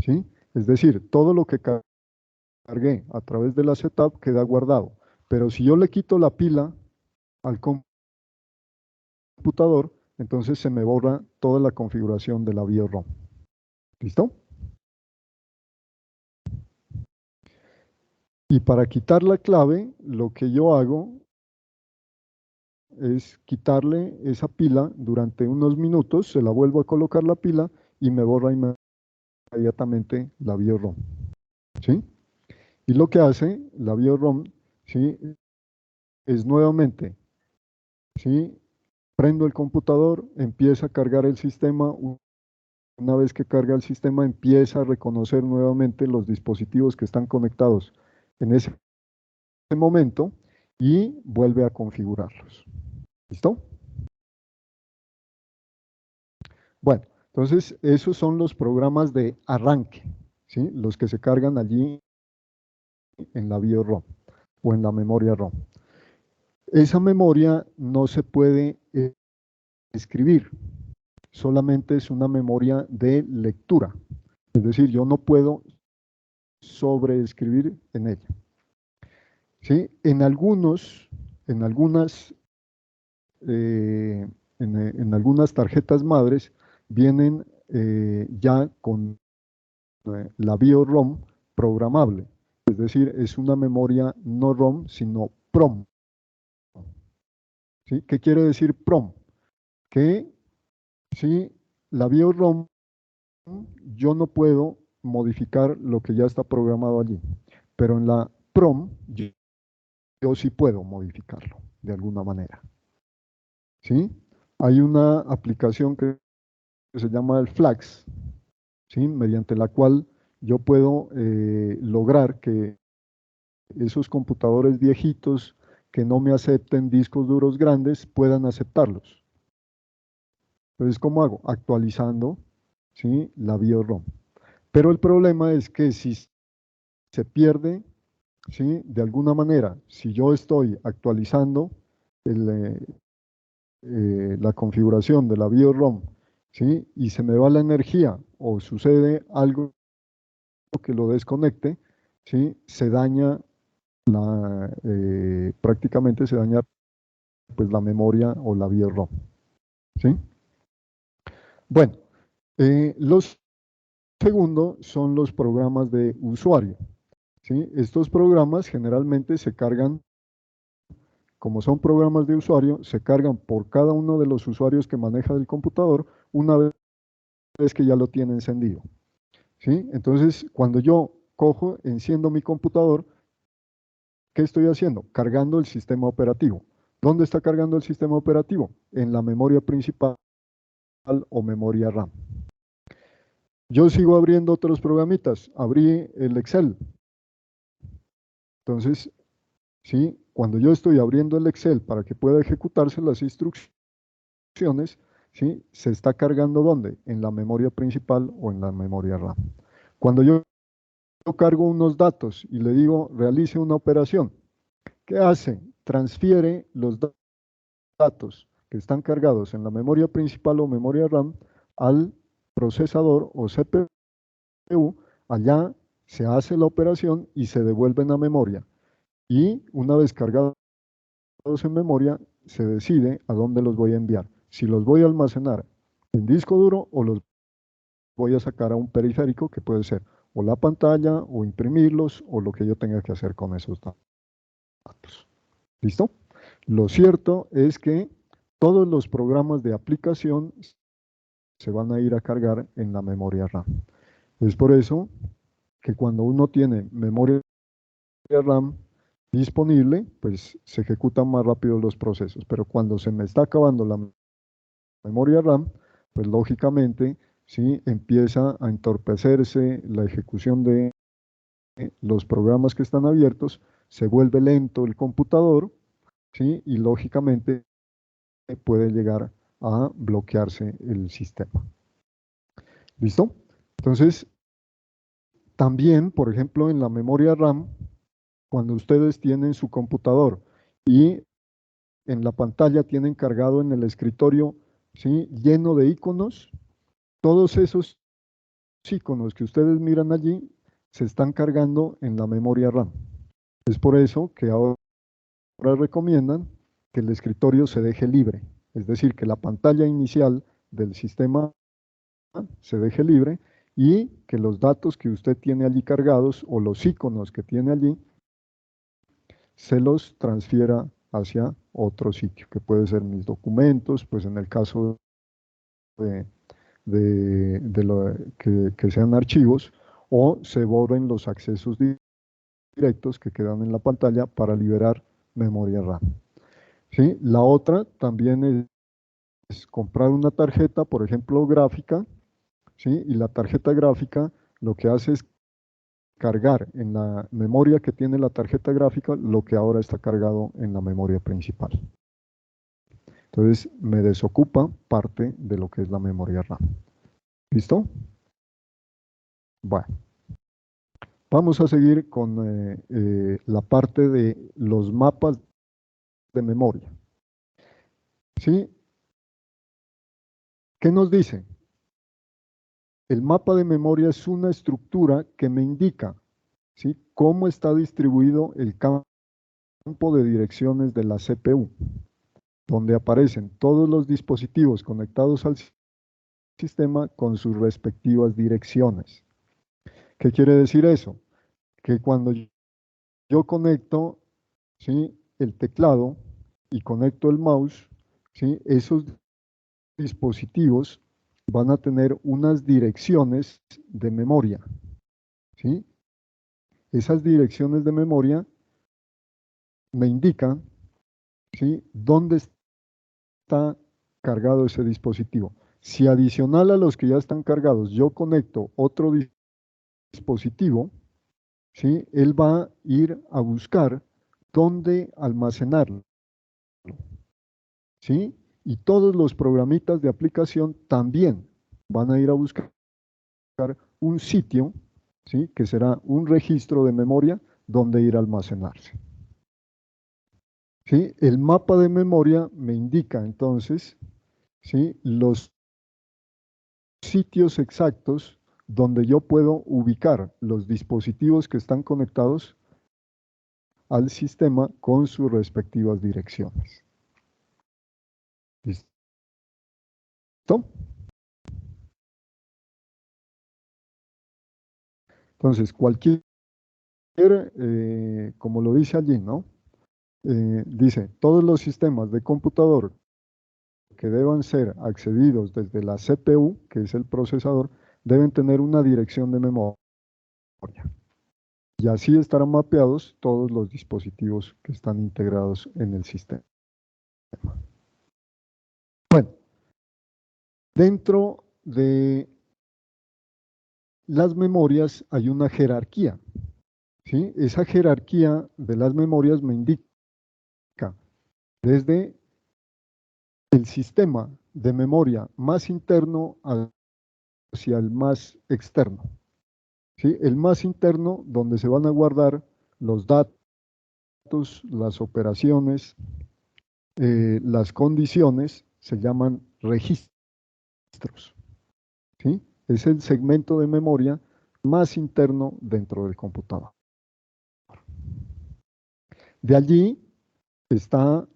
¿sí? Es decir, todo lo que cargué a través de la setup queda guardado, pero si yo le quito la pila al computador, entonces se me borra toda la configuración de la BIOS-ROM. ¿Listo? Y para quitar la clave, lo que yo hago es quitarle esa pila durante unos minutos, se la vuelvo a colocar la pila y me borra inmediatamente la BIOS-ROM. ¿Sí? Y lo que hace la BIOS-ROM, ¿sí?, es nuevamente, ¿sí?, prendo el computador, empieza a cargar el sistema. Una vez que carga el sistema, empieza a reconocer nuevamente los dispositivos que están conectados en ese momento y vuelve a configurarlos. ¿Listo? Bueno, entonces esos son los programas de arranque, ¿sí?, los que se cargan allí en la BIOS-ROM o en la memoria ROM. Esa memoria no se puede escribir, solamente es una memoria de lectura. Es decir, yo no puedo sobreescribir en ella. ¿Sí? En algunas tarjetas madres vienen ya con la BIOS-ROM programable. Es decir, es una memoria no ROM, sino PROM. ¿Sí? ¿Qué quiere decir PROM? Que si la BIOS-ROM, yo no puedo modificar lo que ya está programado allí, pero en la PROM yo sí puedo modificarlo de alguna manera. ¿Sí? Hay una aplicación que se llama el FLAX, ¿sí?, mediante la cual yo puedo lograr que esos computadores viejitos que no me acepten discos duros grandes puedan aceptarlos. Entonces, ¿cómo hago? Actualizando, ¿sí?, la BIOS-ROM. Pero el problema es que si se pierde, ¿sí?, de alguna manera, si yo estoy actualizando la configuración de la BIOS-ROM, ¿sí?, y se me va la energía o sucede algo que lo desconecte, ¿sí?, se daña prácticamente se daña pues la memoria o la BIOS-ROM. ¿Sí? Bueno, los segundos son los programas de usuario. ¿Sí? Estos programas generalmente se cargan, como son programas de usuario, se cargan por cada uno de los usuarios que maneja el computador una vez que ya lo tiene encendido. ¿Sí? Entonces, cuando yo cojo, enciendo mi computador, ¿qué estoy haciendo? Cargando el sistema operativo. ¿Dónde está cargando el sistema operativo? En la memoria principal o memoria RAM. Yo sigo abriendo otros programitas. Abrí el Excel. Entonces, ¿sí?, cuando yo estoy abriendo el Excel para que pueda ejecutarse las instrucciones, ¿sí?, se está cargando ¿dónde? En la memoria principal o en la memoria RAM. Cuando yo cargo unos datos y le digo realice una operación, ¿qué hace? Transfiere los datos que están cargados en la memoria principal o memoria RAM al procesador o CPU. Allá se hace la operación y se devuelven a memoria. Y una vez cargados en memoria, se decide a dónde los voy a enviar. Si los voy a almacenar en disco duro o los voy a sacar a un periférico, que puede ser o la pantalla o imprimirlos o lo que yo tenga que hacer con esos datos. ¿Listo? Lo cierto es que todos los programas de aplicación se van a ir a cargar en la memoria RAM. Es por eso que cuando uno tiene memoria RAM disponible, pues se ejecutan más rápido los procesos. Pero cuando se me está acabando la memoria RAM, pues lógicamente, ¿sí?, empieza a entorpecerse la ejecución de los programas que están abiertos, se vuelve lento el computador, ¿sí?, y lógicamente puede llegar a bloquearse el sistema. ¿Listo? Entonces, también, por ejemplo, en la memoria RAM, cuando ustedes tienen su computador y en la pantalla tienen cargado en el escritorio, ¿sí?, lleno de iconos, todos esos iconos que ustedes miran allí se están cargando en la memoria RAM. Es por eso que ahora recomiendan que el escritorio se deje libre, es decir, que la pantalla inicial del sistema se deje libre y que los datos que usted tiene allí cargados o los iconos que tiene allí se los transfiera hacia otro sitio, que puede ser mis documentos, pues en el caso de que sean archivos, o se borren los accesos directos que quedan en la pantalla para liberar memoria RAM. ¿Sí? La otra también es comprar una tarjeta, por ejemplo, gráfica, ¿sí? Y la tarjeta gráfica lo que hace es cargar en la memoria que tiene la tarjeta gráfica lo que ahora está cargado en la memoria principal. Entonces me desocupa parte de lo que es la memoria RAM. ¿Listo? Bueno. Vamos a seguir con la parte de los mapas de memoria. ¿Sí? ¿Qué nos dice? El mapa de memoria es una estructura que me indica, ¿sí?, cómo está distribuido el campo de direcciones de la CPU, donde aparecen todos los dispositivos conectados al sistema con sus respectivas direcciones. ¿Qué quiere decir eso? Que cuando yo conecto, ¿sí?, el teclado y conecto el mouse, ¿sí?, esos dispositivos van a tener unas direcciones de memoria, ¿sí? Esas direcciones de memoria me indican, ¿sí?, dónde está cargado ese dispositivo. Si adicional a los que ya están cargados yo conecto otro dispositivo, ¿sí?, él va a ir a buscar dónde almacenarlo, ¿sí? Y todos los programitas de aplicación también van a ir a buscar un sitio, ¿sí?, que será un registro de memoria donde ir a almacenarse. ¿Sí? El mapa de memoria me indica entonces, ¿sí?, los sitios exactos donde yo puedo ubicar los dispositivos que están conectados al sistema con sus respectivas direcciones. ¿Listo? Entonces, cualquier, como lo dice allí, ¿no? Dice, todos los sistemas de computador que deban ser accedidos desde la CPU, que es el procesador, deben tener una dirección de memoria. Y así estarán mapeados todos los dispositivos que están integrados en el sistema. Bueno, dentro de las memorias hay una jerarquía, ¿sí? Esa jerarquía de las memorias me indica desde el sistema de memoria más interno hacia el más externo. ¿Sí? El más interno, donde se van a guardar los datos, las operaciones, las condiciones, se llaman registros. ¿Sí? Es el segmento de memoria más interno dentro del computador. De allí está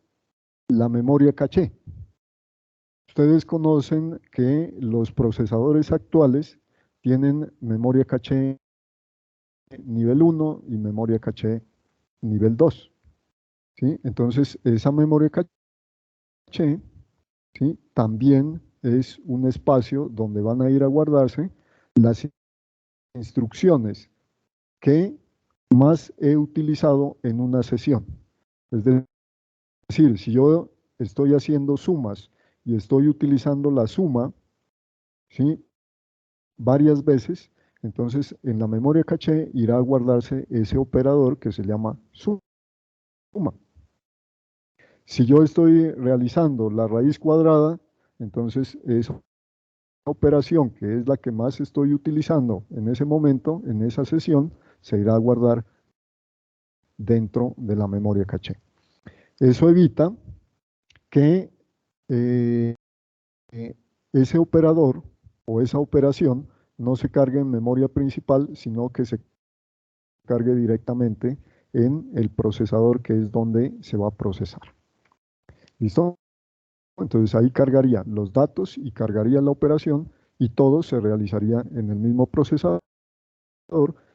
la memoria caché. Ustedes conocen que los procesadores actuales tienen memoria caché nivel 1 y memoria caché nivel 2. ¿Sí? Entonces, esa memoria caché, ¿sí?, también es un espacio donde van a ir a guardarse las instrucciones que más he utilizado en una sesión. Es decir, si yo estoy haciendo sumas y estoy utilizando la suma, ¿sí?, varias veces, entonces en la memoria caché irá a guardarse ese operador que se llama suma. Si yo estoy realizando la raíz cuadrada, entonces esa operación, que es la que más estoy utilizando en ese momento, en esa sesión, se irá a guardar dentro de la memoria caché. Eso evita que ese operador o esa operación no se cargue en memoria principal, sino que se cargue directamente en el procesador, que es donde se va a procesar. ¿Listo? Entonces ahí cargaría los datos y cargaría la operación y todo se realizaría en el mismo procesador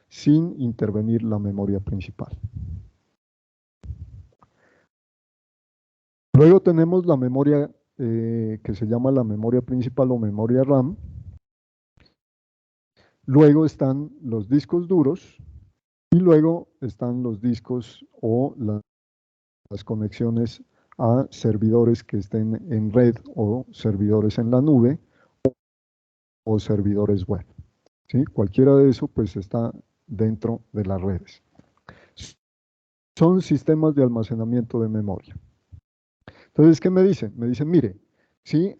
sin intervenir la memoria principal. Luego tenemos la memoria que se llama la memoria principal o memoria RAM. Luego están los discos duros Y luego están los discos o las conexiones a servidores que estén en red o servidores en la nube o servidores web. ¿Sí? Cualquiera de eso pues está dentro de las redes. Son sistemas de almacenamiento de memoria. Entonces, ¿qué me dicen? Me dicen, mire, ¿sí?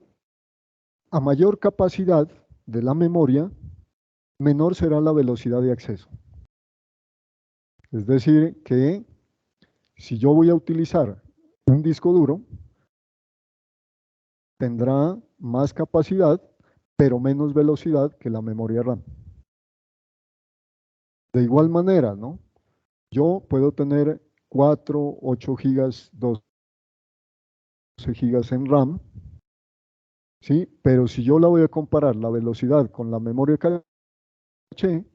A mayor capacidad de la memoria, menor será la velocidad de acceso. Es decir, que si yo voy a utilizar un disco duro, tendrá más capacidad, pero menos velocidad que la memoria RAM. De igual manera, ¿no? Yo puedo tener 4, 8 gigas, 12 gigas en RAM, ¿sí? Pero si yo la voy a comparar la velocidad con la memoria caché,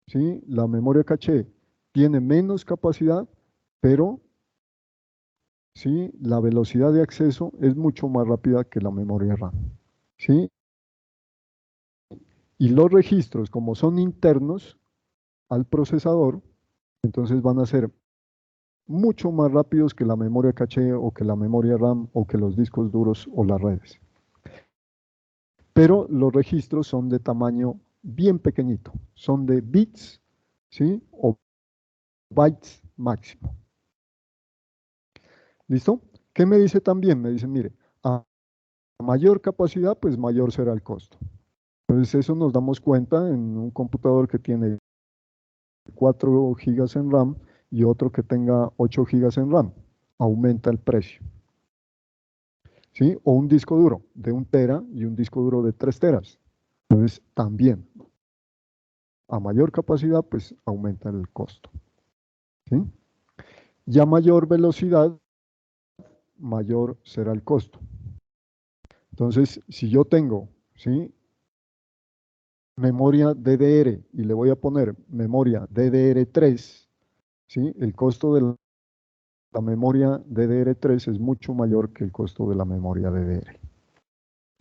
¿sí? La memoria caché tiene menos capacidad, pero ¿sí? La velocidad de acceso es mucho más rápida que la memoria RAM, ¿sí? Y los registros, como son internos al procesador, entonces van a ser mucho más rápidos que la memoria caché o que la memoria RAM o que los discos duros o las redes. Pero los registros son de tamaño bien pequeñito, son de bits, ¿sí? O bytes máximo. ¿Listo? ¿Qué me dice también? Me dice, mire, a mayor capacidad, pues mayor será el costo. Entonces eso nos damos cuenta en un computador que tiene 4 gigas en RAM y otro que tenga 8 gigas en RAM. Aumenta el precio. ¿Sí? O un disco duro de 1 tera y un disco duro de 3 teras. Entonces también, a mayor capacidad, pues aumenta el costo. ¿Sí? Y a mayor velocidad, mayor será el costo. Entonces, si yo tengo, ¿sí? Memoria DDR y le voy a poner memoria DDR3, ¿sí? El costo de la memoria DDR3 es mucho mayor que el costo de la memoria DDR.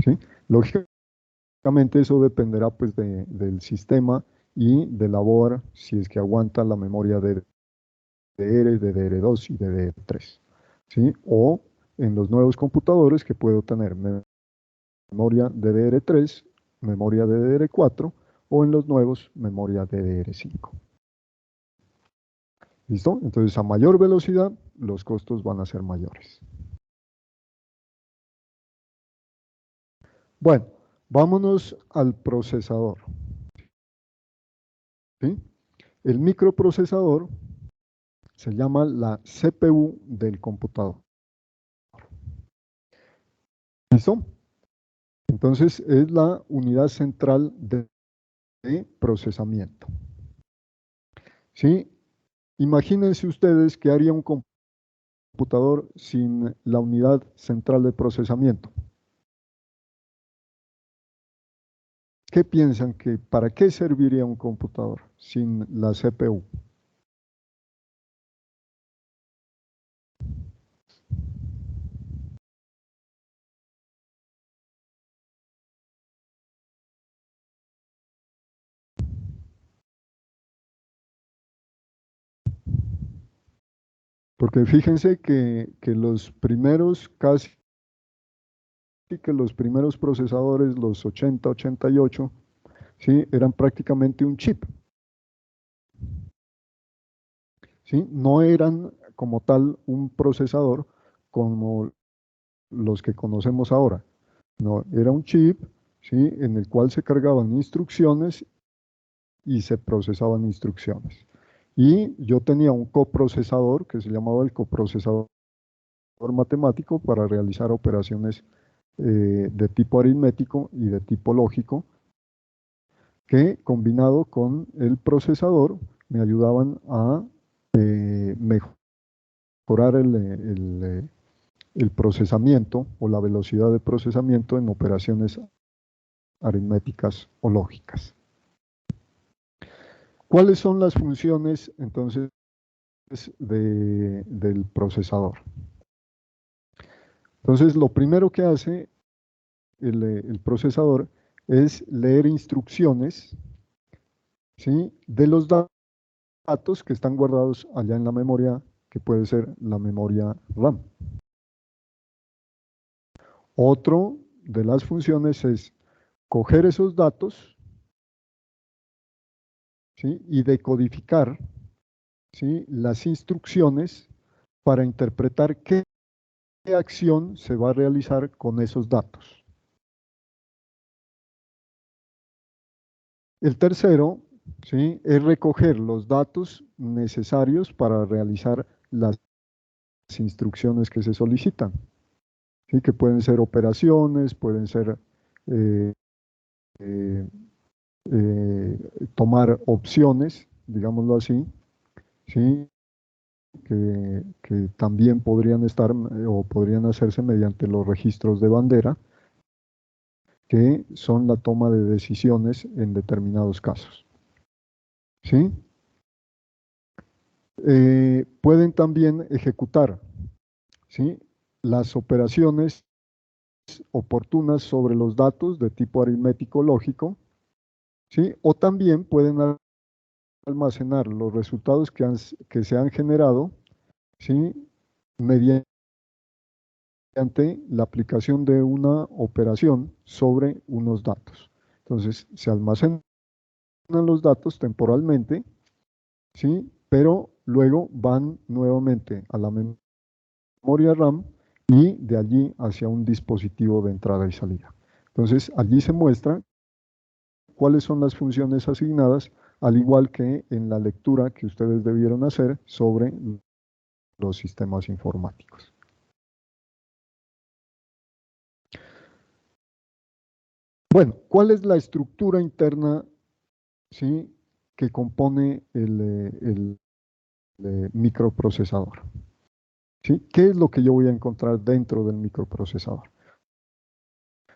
¿Sí? Lógicamente eso dependerá pues del sistema y de la board, si es que aguanta la memoria DDR, DDR2 y DDR3. ¿Sí? O en los nuevos computadores que puedo tener memoria DDR3, memoria DDR4 o en los nuevos memoria DDR5. ¿Listo? Entonces a mayor velocidad los costos van a ser mayores. Bueno, vámonos al procesador. ¿Sí? El microprocesador se llama la CPU del computador. ¿Listo? Entonces es la unidad central de procesamiento. ¿Sí? Imagínense ustedes que haría un computador sin la unidad central de procesamiento. ¿Qué piensan que para qué serviría un computador sin la CPU? Porque fíjense que los primeros, casi que los primeros procesadores, los 80, 88, ¿sí? Eran prácticamente un chip. ¿Sí? No eran como tal un procesador como los que conocemos ahora. No, era un chip, ¿sí? En el cual se cargaban instrucciones y se procesaban instrucciones. Y yo tenía un coprocesador que se llamaba el coprocesador matemático para realizar operaciones de tipo aritmético y de tipo lógico, que combinado con el procesador me ayudaban a mejorar el procesamiento o la velocidad de procesamiento en operaciones aritméticas o lógicas. ¿Cuáles son las funciones entonces del procesador? Entonces lo primero que hace el procesador es leer instrucciones, ¿sí? De los datos datos que están guardados allá en la memoria, que puede ser la memoria RAM. Otro de las funciones es coger esos datos, ¿sí?, y decodificar, ¿sí?, las instrucciones para interpretar qué acción se va a realizar con esos datos. El tercero, ¿sí?, es recoger los datos necesarios para realizar las instrucciones que se solicitan, ¿sí?, que pueden ser operaciones, pueden ser tomar opciones, digámoslo así, ¿sí?, que también podrían estar o podrían hacerse mediante los registros de bandera, que son la toma de decisiones en determinados casos. ¿Sí? Pueden también ejecutar, ¿sí?, las operaciones oportunas sobre los datos de tipo aritmético lógico, ¿sí?, o también pueden almacenar los resultados que se han generado, ¿sí?, mediante la aplicación de una operación sobre unos datos. Entonces, se almacenan los datos temporalmente, ¿sí?, pero luego van nuevamente a la memoria RAM y de allí hacia un dispositivo de entrada y salida. Entonces, allí se muestra cuáles son las funciones asignadas, al igual que en la lectura que ustedes debieron hacer sobre los sistemas informáticos. Bueno, ¿cuál es la estructura interna, ¿sí?, que compone el microprocesador? ¿Sí? ¿Qué es lo que yo voy a encontrar dentro del microprocesador?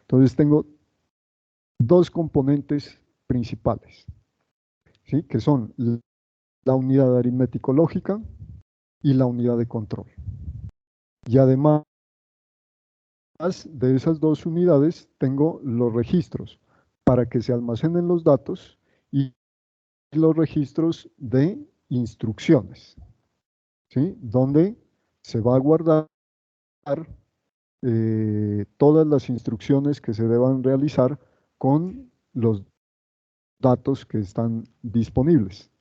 Entonces tengo dos componentes principales, ¿sí?, que son la unidad aritmético-lógica y la unidad de control. Y además de esas dos unidades, tengo los registros para que se almacenen los datos y los registros de instrucciones, ¿sí?, donde se va a guardar todas las instrucciones que se deban realizar con los datos que están disponibles.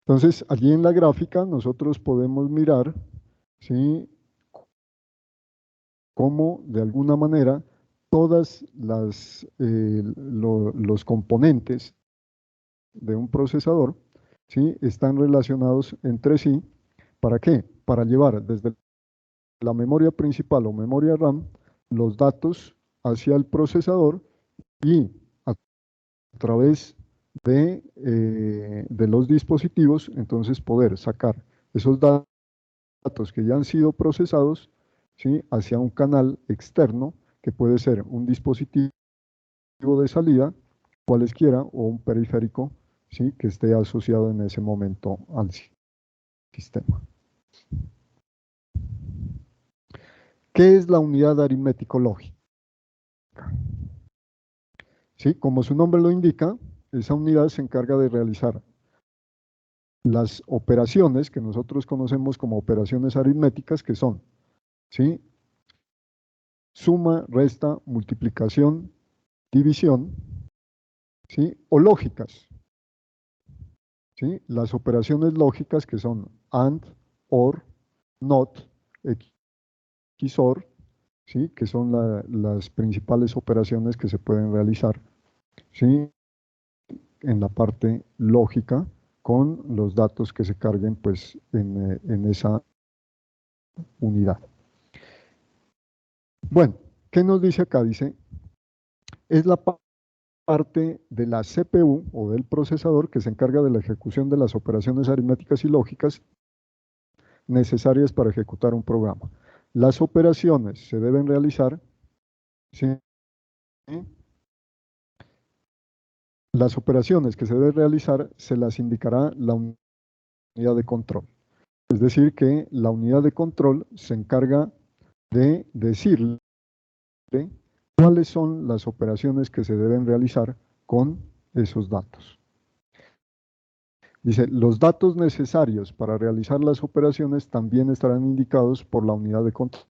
Entonces, allí en la gráfica nosotros podemos mirar, ¿sí?, cómo de alguna manera todas los componentes de un procesador, ¿sí?, están relacionados entre sí. ¿Para qué? Para llevar desde la memoria principal o memoria RAM los datos hacia el procesador y a través de los dispositivos, entonces poder sacar esos datos que ya han sido procesados, ¿sí?, hacia un canal externo, que puede ser un dispositivo de salida, cualesquiera, o un periférico, ¿sí?, que esté asociado en ese momento al sistema. ¿Qué es la unidad aritmético-lógica? ¿Sí? Como su nombre lo indica, esa unidad se encarga de realizar las operaciones que nosotros conocemos como operaciones aritméticas, que son, ¿sí?, suma, resta, multiplicación, división, ¿sí?, o lógicas, ¿sí? Las operaciones lógicas, que son AND, OR, NOT, XOR, ¿sí?, que son las principales operaciones que se pueden realizar, ¿sí?, en la parte lógica, con los datos que se carguen pues en esa unidad. Bueno, ¿qué nos dice acá? Dice, es la parte de la CPU o del procesador que se encarga de la ejecución de las operaciones aritméticas y lógicas necesarias para ejecutar un programa. Las operaciones se deben realizar, ¿sí?, las operaciones que se deben realizar se las indicará la unidad de control. Es decir, que la unidad de control se encarga de decirle cuáles son las operaciones que se deben realizar con esos datos. Dice, los datos necesarios para realizar las operaciones también estarán indicados por la unidad de control,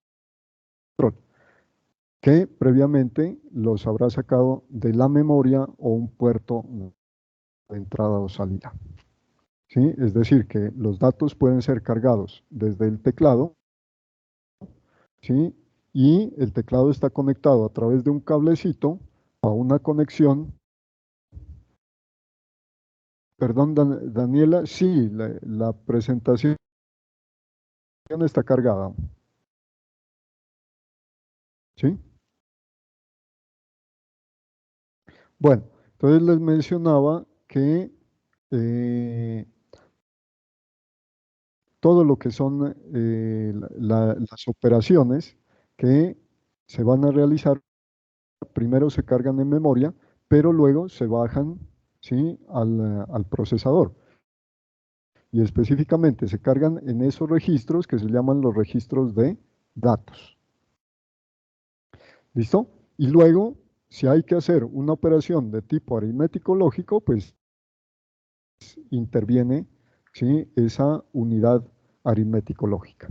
que previamente los habrá sacado de la memoria o un puerto de entrada o salida. ¿Sí? Es decir, que los datos pueden ser cargados desde el teclado, ¿sí? Y el teclado está conectado a través de un cablecito a una conexión. Perdón, Daniela, sí, la presentación está cargada. ¿Sí? Bueno, entonces les mencionaba que todo lo que son las operaciones que se van a realizar, primero se cargan en memoria, pero luego se bajan, ¿sí?, al procesador. Y específicamente se cargan en esos registros que se llaman los registros de datos. ¿Listo? Y luego, si hay que hacer una operación de tipo aritmético lógico, pues interviene, ¿sí?, esa unidad aritmético lógica.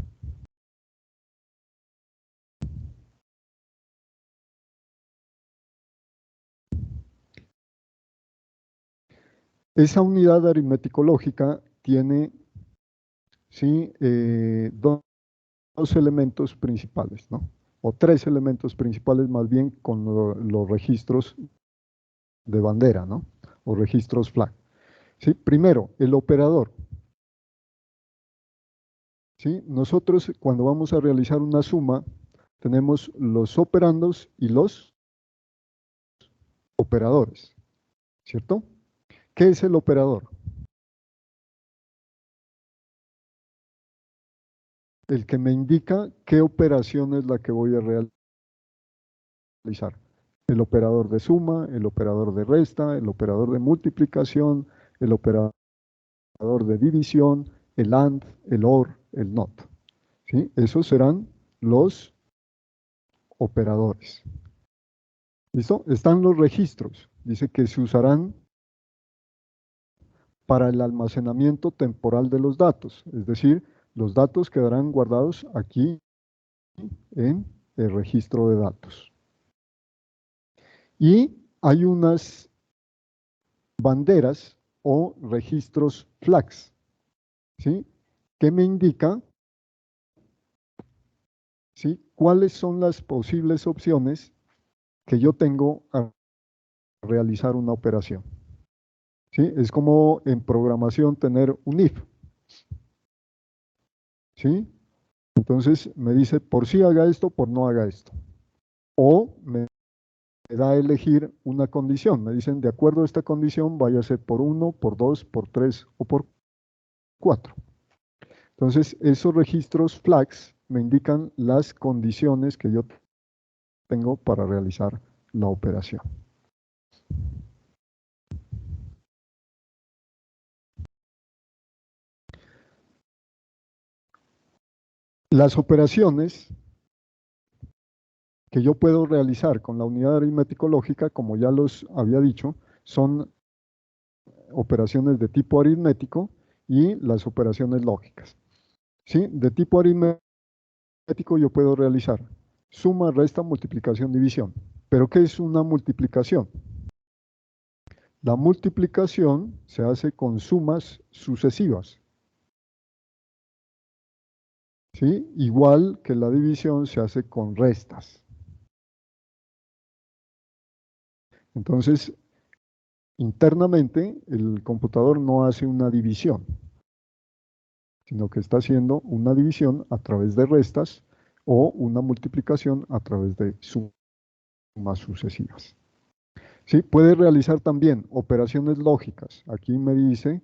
Esa unidad aritmético lógica tiene, ¿sí?, dos elementos principales, ¿no? O tres elementos principales más bien con los registros de bandera, ¿no? O registros flag. ¿Sí? Primero, el operador. ¿Sí? Nosotros cuando vamos a realizar una suma, tenemos los operandos y los operadores, ¿cierto? ¿Qué es el operador? El que me indica qué operación es la que voy a realizar. El operador de suma, el operador de resta, el operador de multiplicación, el operador de división, el AND, el OR, el NOT. ¿Sí? Esos serán los operadores. ¿Listo? Están los registros. Dice que se usarán para el almacenamiento temporal de los datos. Es decir, los datos quedarán guardados aquí en el registro de datos. Y hay unas banderas o registros flags, ¿sí?, que me indica, ¿sí?, cuáles son las posibles opciones que yo tengo a realizar una operación. ¿Sí? Es como en programación tener un if. ¿Sí? Entonces me dice por sí haga esto, por no haga esto. O me da a elegir una condición. Me dicen, de acuerdo a esta condición, váyase por 1, por 2, por 3 o por 4. Entonces, esos registros flags me indican las condiciones que yo tengo para realizar la operación. Las operaciones que yo puedo realizar con la unidad aritmético-lógica, como ya los había dicho, son operaciones de tipo aritmético y las operaciones lógicas. ¿Sí? De tipo aritmético yo puedo realizar suma, resta, multiplicación, división. ¿Pero qué es una multiplicación? La multiplicación se hace con sumas sucesivas. ¿Sí? Igual que la división se hace con restas. Entonces, internamente el computador no hace una división, sino que está haciendo una división a través de restas o una multiplicación a través de sumas sucesivas. ¿Sí? Puede realizar también operaciones lógicas. Aquí me dice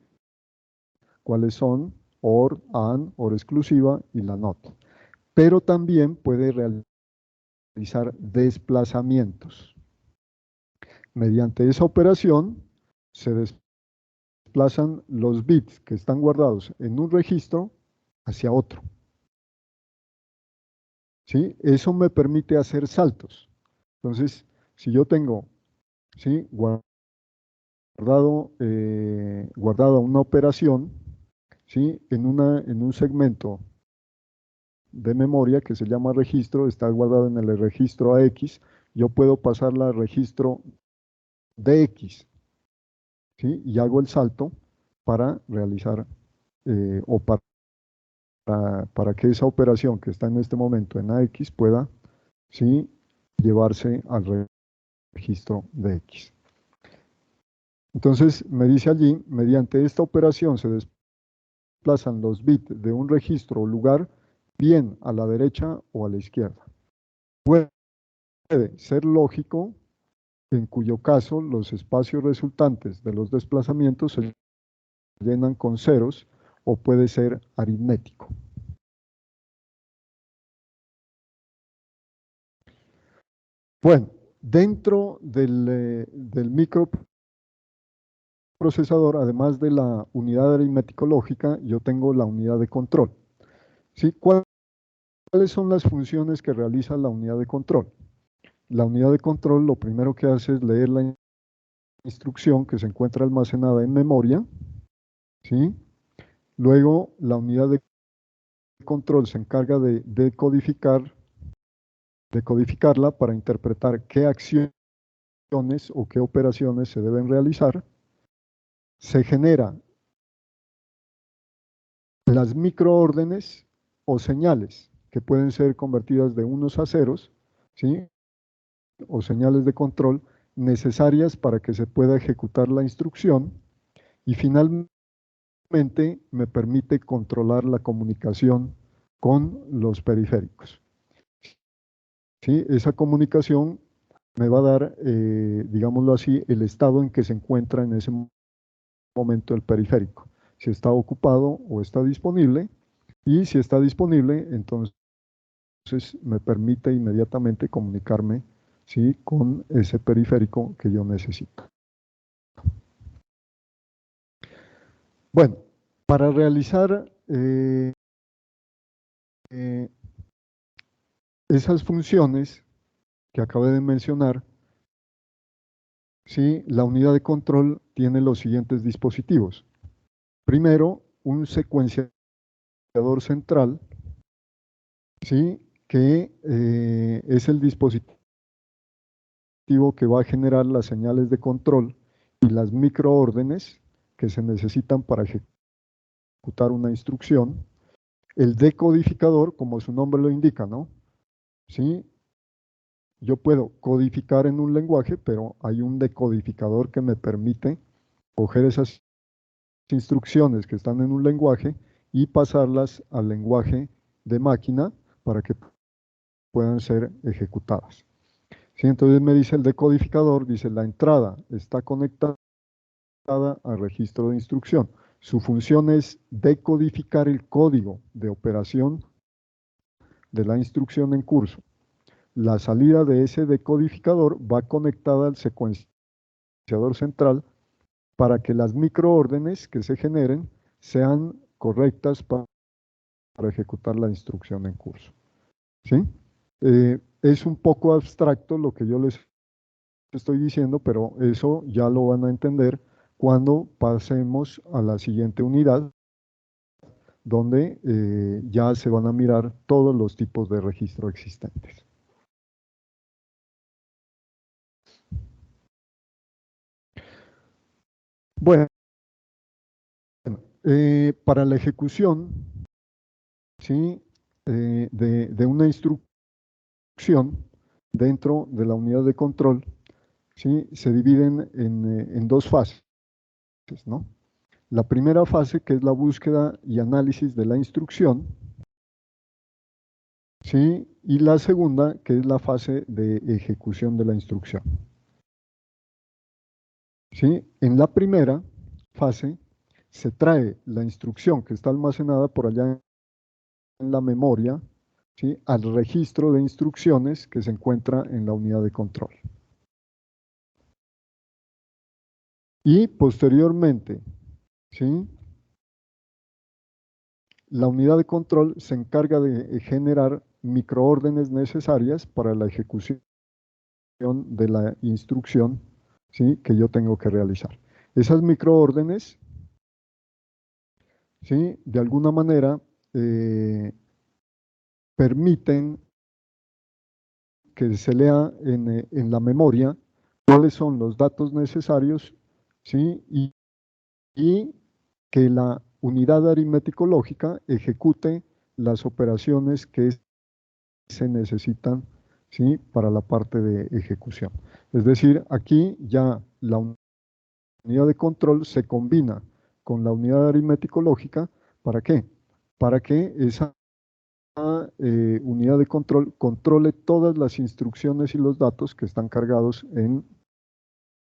cuáles son OR, AND, OR exclusiva y la NOT. Pero también puede realizar desplazamientos. Mediante esa operación se desplazan los bits que están guardados en un registro hacia otro. ¿Sí? Eso me permite hacer saltos. Entonces, si yo tengo, ¿sí?, guardado guardada una operación, ¿sí? en un segmento de memoria que se llama registro, está guardado en el registro AX, yo puedo pasarla al registro DX, ¿sí? y hago el salto para realizar o para que esa operación que está en este momento en AX pueda, ¿sí? llevarse al registro DX. Entonces me dice allí, mediante esta operación se desplazan los bits de un registro o lugar bien a la derecha o a la izquierda. Puede ser lógico, en cuyo caso los espacios resultantes de los desplazamientos se llenan con ceros, o puede ser aritmético. Bueno, dentro del microprocesador, además de la unidad aritmético lógica, yo tengo la unidad de control. ¿Sí? ¿Cuáles son las funciones que realiza la unidad de control? La unidad de control lo primero que hace es leer la instrucción que se encuentra almacenada en memoria, ¿sí? Luego la unidad de control se encarga de decodificarla para interpretar qué acciones o qué operaciones se deben realizar. Se generan las microórdenes o señales que pueden ser convertidas de unos a ceros, ¿sí? o señales de control necesarias para que se pueda ejecutar la instrucción, y finalmente me permite controlar la comunicación con los periféricos. ¿Sí? Esa comunicación me va a dar, digámoslo así, el estado en que se encuentra en ese momento el periférico, si está ocupado o está disponible, y si está disponible, entonces me permite inmediatamente comunicarme, ¿sí? con ese periférico que yo necesito. Bueno, para realizar esas funciones que acabé de mencionar, ¿sí? la unidad de control tiene los siguientes dispositivos. Primero, un secuenciador central, ¿sí? que es el dispositivo que va a generar las señales de control y las microórdenes que se necesitan para ejecutar una instrucción. El decodificador, como su nombre lo indica, ¿no? ¿Sí? Yo puedo codificar en un lenguaje, pero hay un decodificador que me permite coger esas instrucciones que están en un lenguaje y pasarlas al lenguaje de máquina para que puedan ser ejecutadas. ¿Sí? Entonces me dice el decodificador, dice la entrada está conectada al registro de instrucción. Su función es decodificar el código de operación de la instrucción en curso. La salida de ese decodificador va conectada al secuenciador central para que las microórdenes que se generen sean correctas para ejecutar la instrucción en curso. ¿Sí? Es un poco abstracto lo que yo les estoy diciendo, pero eso ya lo van a entender cuando pasemos a la siguiente unidad, donde ya se van a mirar todos los tipos de registro existentes. Bueno, para la ejecución, ¿sí? de una instrucción dentro de la unidad de control, ¿sí? se dividen en dos fases, ¿no? La primera fase, que es la búsqueda y análisis de la instrucción, ¿sí? y la segunda, que es la fase de ejecución de la instrucción. ¿Sí? En la primera fase se trae la instrucción que está almacenada por allá en la memoria, ¿sí? al registro de instrucciones que se encuentra en la unidad de control. Y posteriormente, ¿sí? la unidad de control se encarga de generar microórdenes necesarias para la ejecución de la instrucción, ¿sí? que yo tengo que realizar. Esas microórdenes, ¿sí? De alguna manera permiten que se lea en la memoria cuáles son los datos necesarios, ¿sí? Y que la unidad aritmético-lógica ejecute las operaciones que se necesitan, ¿sí? Para la parte de ejecución. Es decir, aquí ya la unidad de control se combina con la unidad aritmético-lógica. ¿Para qué? Para que esa unidad de control controle todas las instrucciones y los datos que están cargados en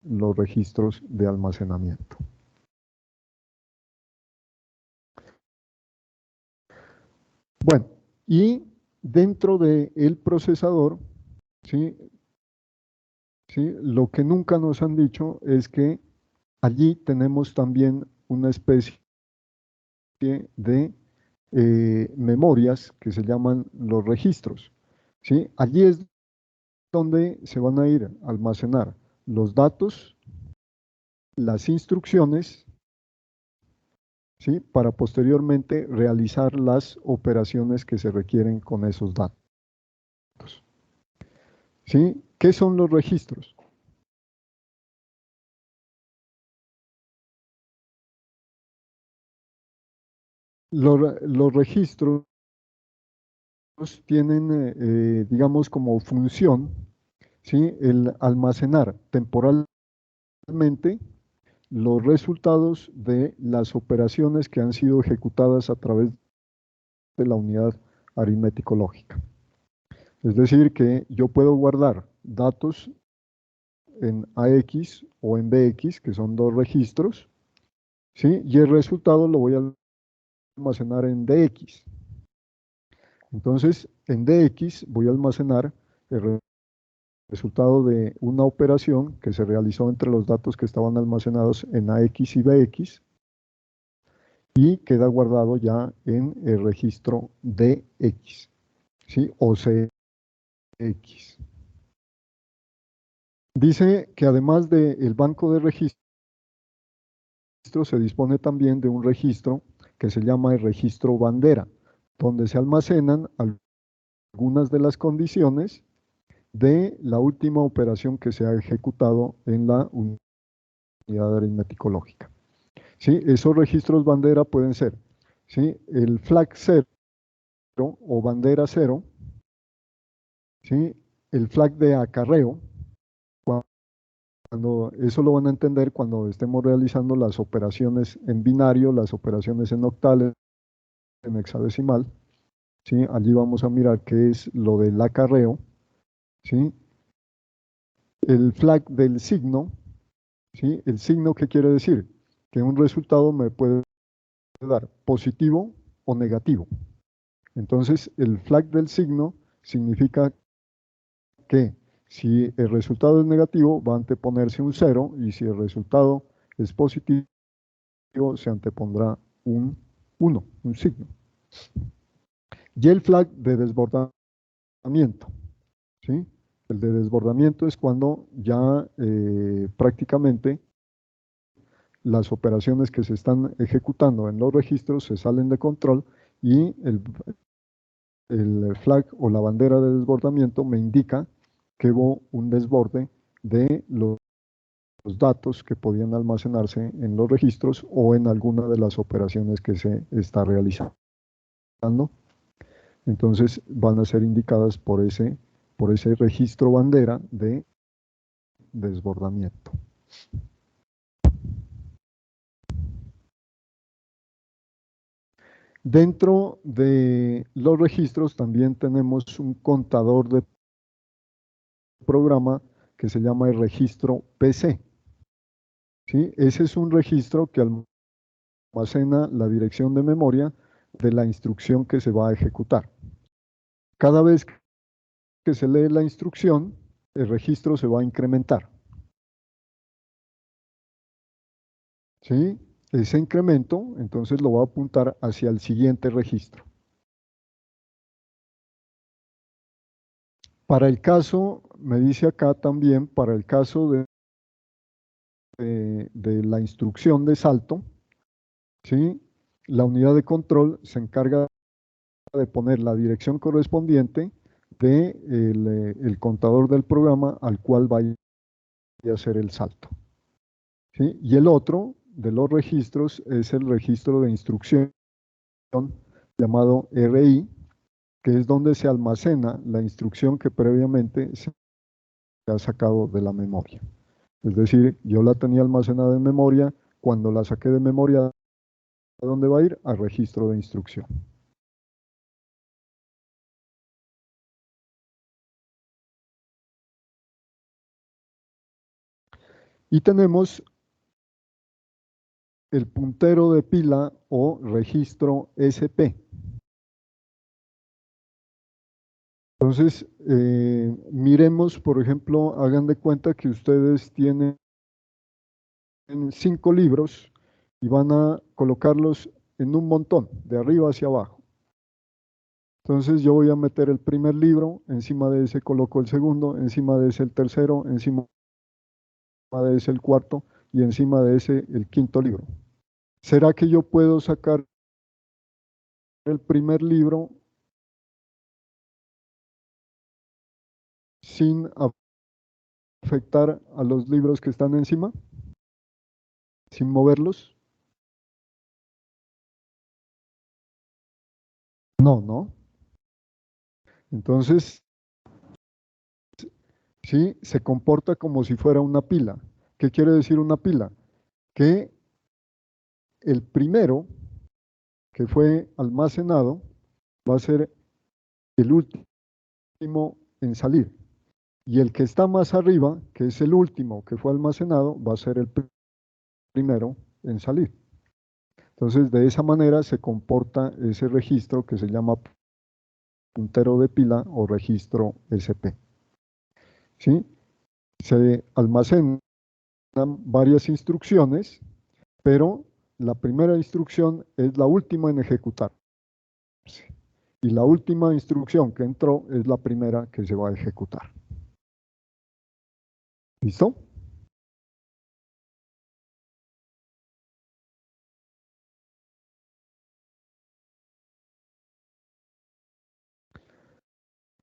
los registros de almacenamiento. Bueno, y dentro del procesador, ¿sí? ¿Sí? Lo que nunca nos han dicho es que allí tenemos también una especie de memorias que se llaman los registros, ¿sí? Allí es donde se van a ir a almacenar los datos, las instrucciones, ¿sí? Para posteriormente realizar las operaciones que se requieren con esos datos, ¿sí? ¿Qué son los registros? Los registros tienen, digamos, como función, ¿sí? El almacenar temporalmente los resultados de las operaciones que han sido ejecutadas a través de la unidad aritmético-lógica. Es decir, que yo puedo guardar datos en AX o en BX, que son dos registros, ¿sí? Y el resultado lo voy a almacenar en DX. Entonces, en DX voy a almacenar el resultado de una operación que se realizó entre los datos que estaban almacenados en AX y BX y queda guardado ya en el registro DX, ¿sí? O CX. Dice que además del banco de registros se dispone también de un registro que se llama el registro bandera, donde se almacenan algunas de las condiciones de la última operación que se ha ejecutado en la unidad aritmético-lógica. ¿Sí? Esos registros bandera pueden ser, ¿sí? El flag 0 o bandera 0, ¿sí? El flag de acarreo, cuando eso lo van a entender cuando estemos realizando las operaciones en binario, las operaciones en octales, en hexadecimal, ¿sí? Allí vamos a mirar qué es lo del acarreo, ¿sí? El flag del signo, ¿sí? El signo, ¿qué quiere decir? Que un resultado me puede dar positivo o negativo. Entonces, el flag del signo significa que si el resultado es negativo, va a anteponerse un 0, y si el resultado es positivo, se antepondrá un 1, un signo. Y el flag de desbordamiento, ¿sí? El de desbordamiento es cuando ya prácticamente las operaciones que se están ejecutando en los registros se salen de control y el flag o la bandera de desbordamiento me indica que hubo un desborde de los datos que podían almacenarse en los registros o en alguna de las operaciones que se está realizando. Entonces van a ser indicadas por ese registro bandera de desbordamiento. Dentro de los registros también tenemos un contador de programa que se llama el registro PC. ¿Sí? Ese es un registro que almacena la dirección de memoria de la instrucción que se va a ejecutar. Cada vez que se lee la instrucción, el registro se va a incrementar. ¿Sí? Ese incremento, entonces lo va a apuntar hacia el siguiente registro. Para el caso, me dice acá también, para el caso de de la instrucción de salto, ¿sí? La unidad de control se encarga de poner la dirección correspondiente del contador del programa al cual vaya a hacer el salto, ¿sí? Y el otro de los registros es el registro de instrucción llamado RI, que es donde se almacena la instrucción que previamente se ha sacado de la memoria. Es decir, yo la tenía almacenada en memoria, cuando la saqué de memoria, ¿a dónde va a ir? Al registro de instrucción. Y tenemos el puntero de pila o registro SP. Entonces, miremos, por ejemplo, hagan de cuenta que ustedes tienen 5 libros y van a colocarlos en un montón, de arriba hacia abajo. Entonces yo voy a meter el primer libro, encima de ese coloco el segundo, encima de ese el tercero, encima de ese el cuarto y encima de ese el quinto libro. ¿Será que yo puedo sacar el primer libro sin afectar a los libros que están encima? ¿Sin moverlos? No, ¿no? Entonces, sí, se comporta como si fuera una pila. ¿Qué quiere decir una pila? Que el primero que fue almacenado va a ser el último en salir. Y el que está más arriba, que es el último que fue almacenado, va a ser el primero en salir. Entonces, de esa manera se comporta ese registro que se llama puntero de pila o registro SP. ¿Sí? Se almacenan varias instrucciones, pero la primera instrucción es la última en ejecutar. Y la última instrucción que entró es la primera que se va a ejecutar. ¿Listo?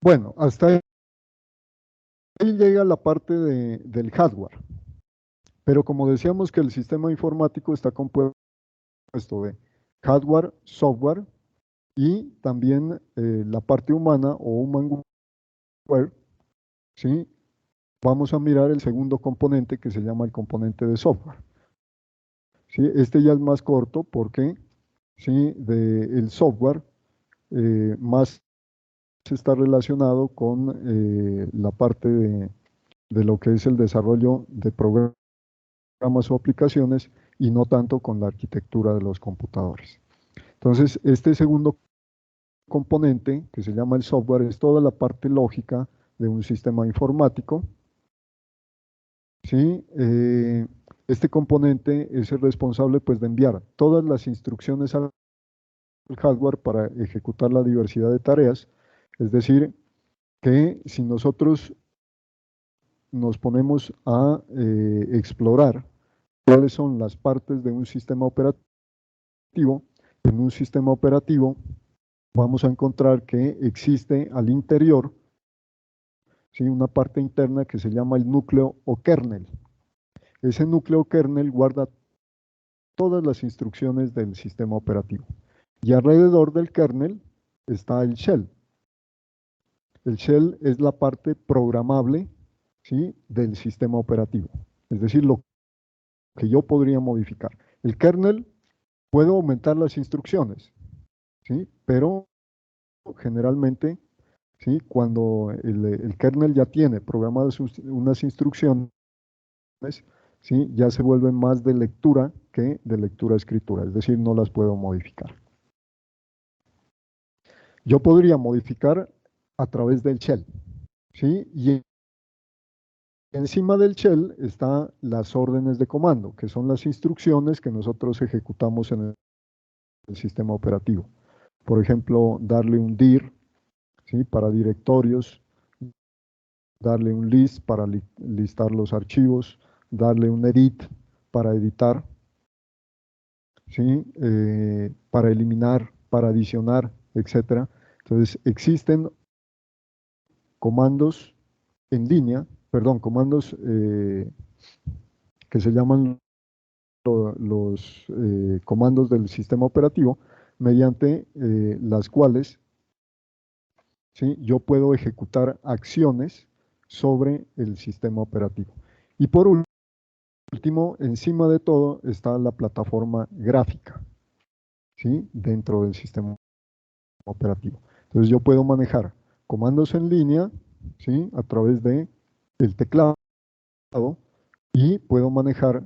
Bueno, hasta ahí llega la parte del hardware. Pero como decíamos que el sistema informático está compuesto de hardware, software y también la parte humana o humanware, ¿sí? Vamos a mirar el segundo componente que se llama el componente de software. ¿Sí? Este ya es más corto porque ¿sí? El software más está relacionado con la parte de lo que es el desarrollo de programas o aplicaciones y no tanto con la arquitectura de los computadores. Entonces, este segundo componente, que se llama el software, es toda la parte lógica de un sistema informático. ¿Sí? Este componente es el responsable pues, de enviar todas las instrucciones al hardware para ejecutar la diversidad de tareas. Es decir, que si nosotros nos ponemos a explorar cuáles son las partes de un sistema operativo, en un sistema operativo vamos a encontrar que existe al interior, ¿sí? Una parte interna que se llama el núcleo o kernel. Ese núcleo kernel guarda todas las instrucciones del sistema operativo. Y alrededor del kernel está el shell. El shell es la parte programable, ¿sí? Del sistema operativo. Es decir, lo que yo podría modificar. El kernel puede aumentar las instrucciones, ¿sí? Pero generalmente, ¿sí? Cuando el kernel ya tiene programadas unas instrucciones, ¿sí? Ya se vuelven más de lectura que de lectura-escritura, es decir, no las puedo modificar. Yo podría modificar a través del shell, ¿sí? Y encima del shell están las órdenes de comando, que son las instrucciones que nosotros ejecutamos en el sistema operativo. Por ejemplo, darle un dir, ¿sí? Para directorios, darle un list para listar los archivos, darle un edit para editar, ¿sí? Para eliminar, para adicionar, etc. Entonces, existen comandos en línea, perdón, comandos que se llaman los comandos del sistema operativo, mediante las cuales, ¿sí?, yo puedo ejecutar acciones sobre el sistema operativo. Y por último, encima de todo está la plataforma gráfica, ¿sí?, dentro del sistema operativo. Entonces yo puedo manejar comandos en línea, ¿sí?, a través de el teclado, y puedo manejar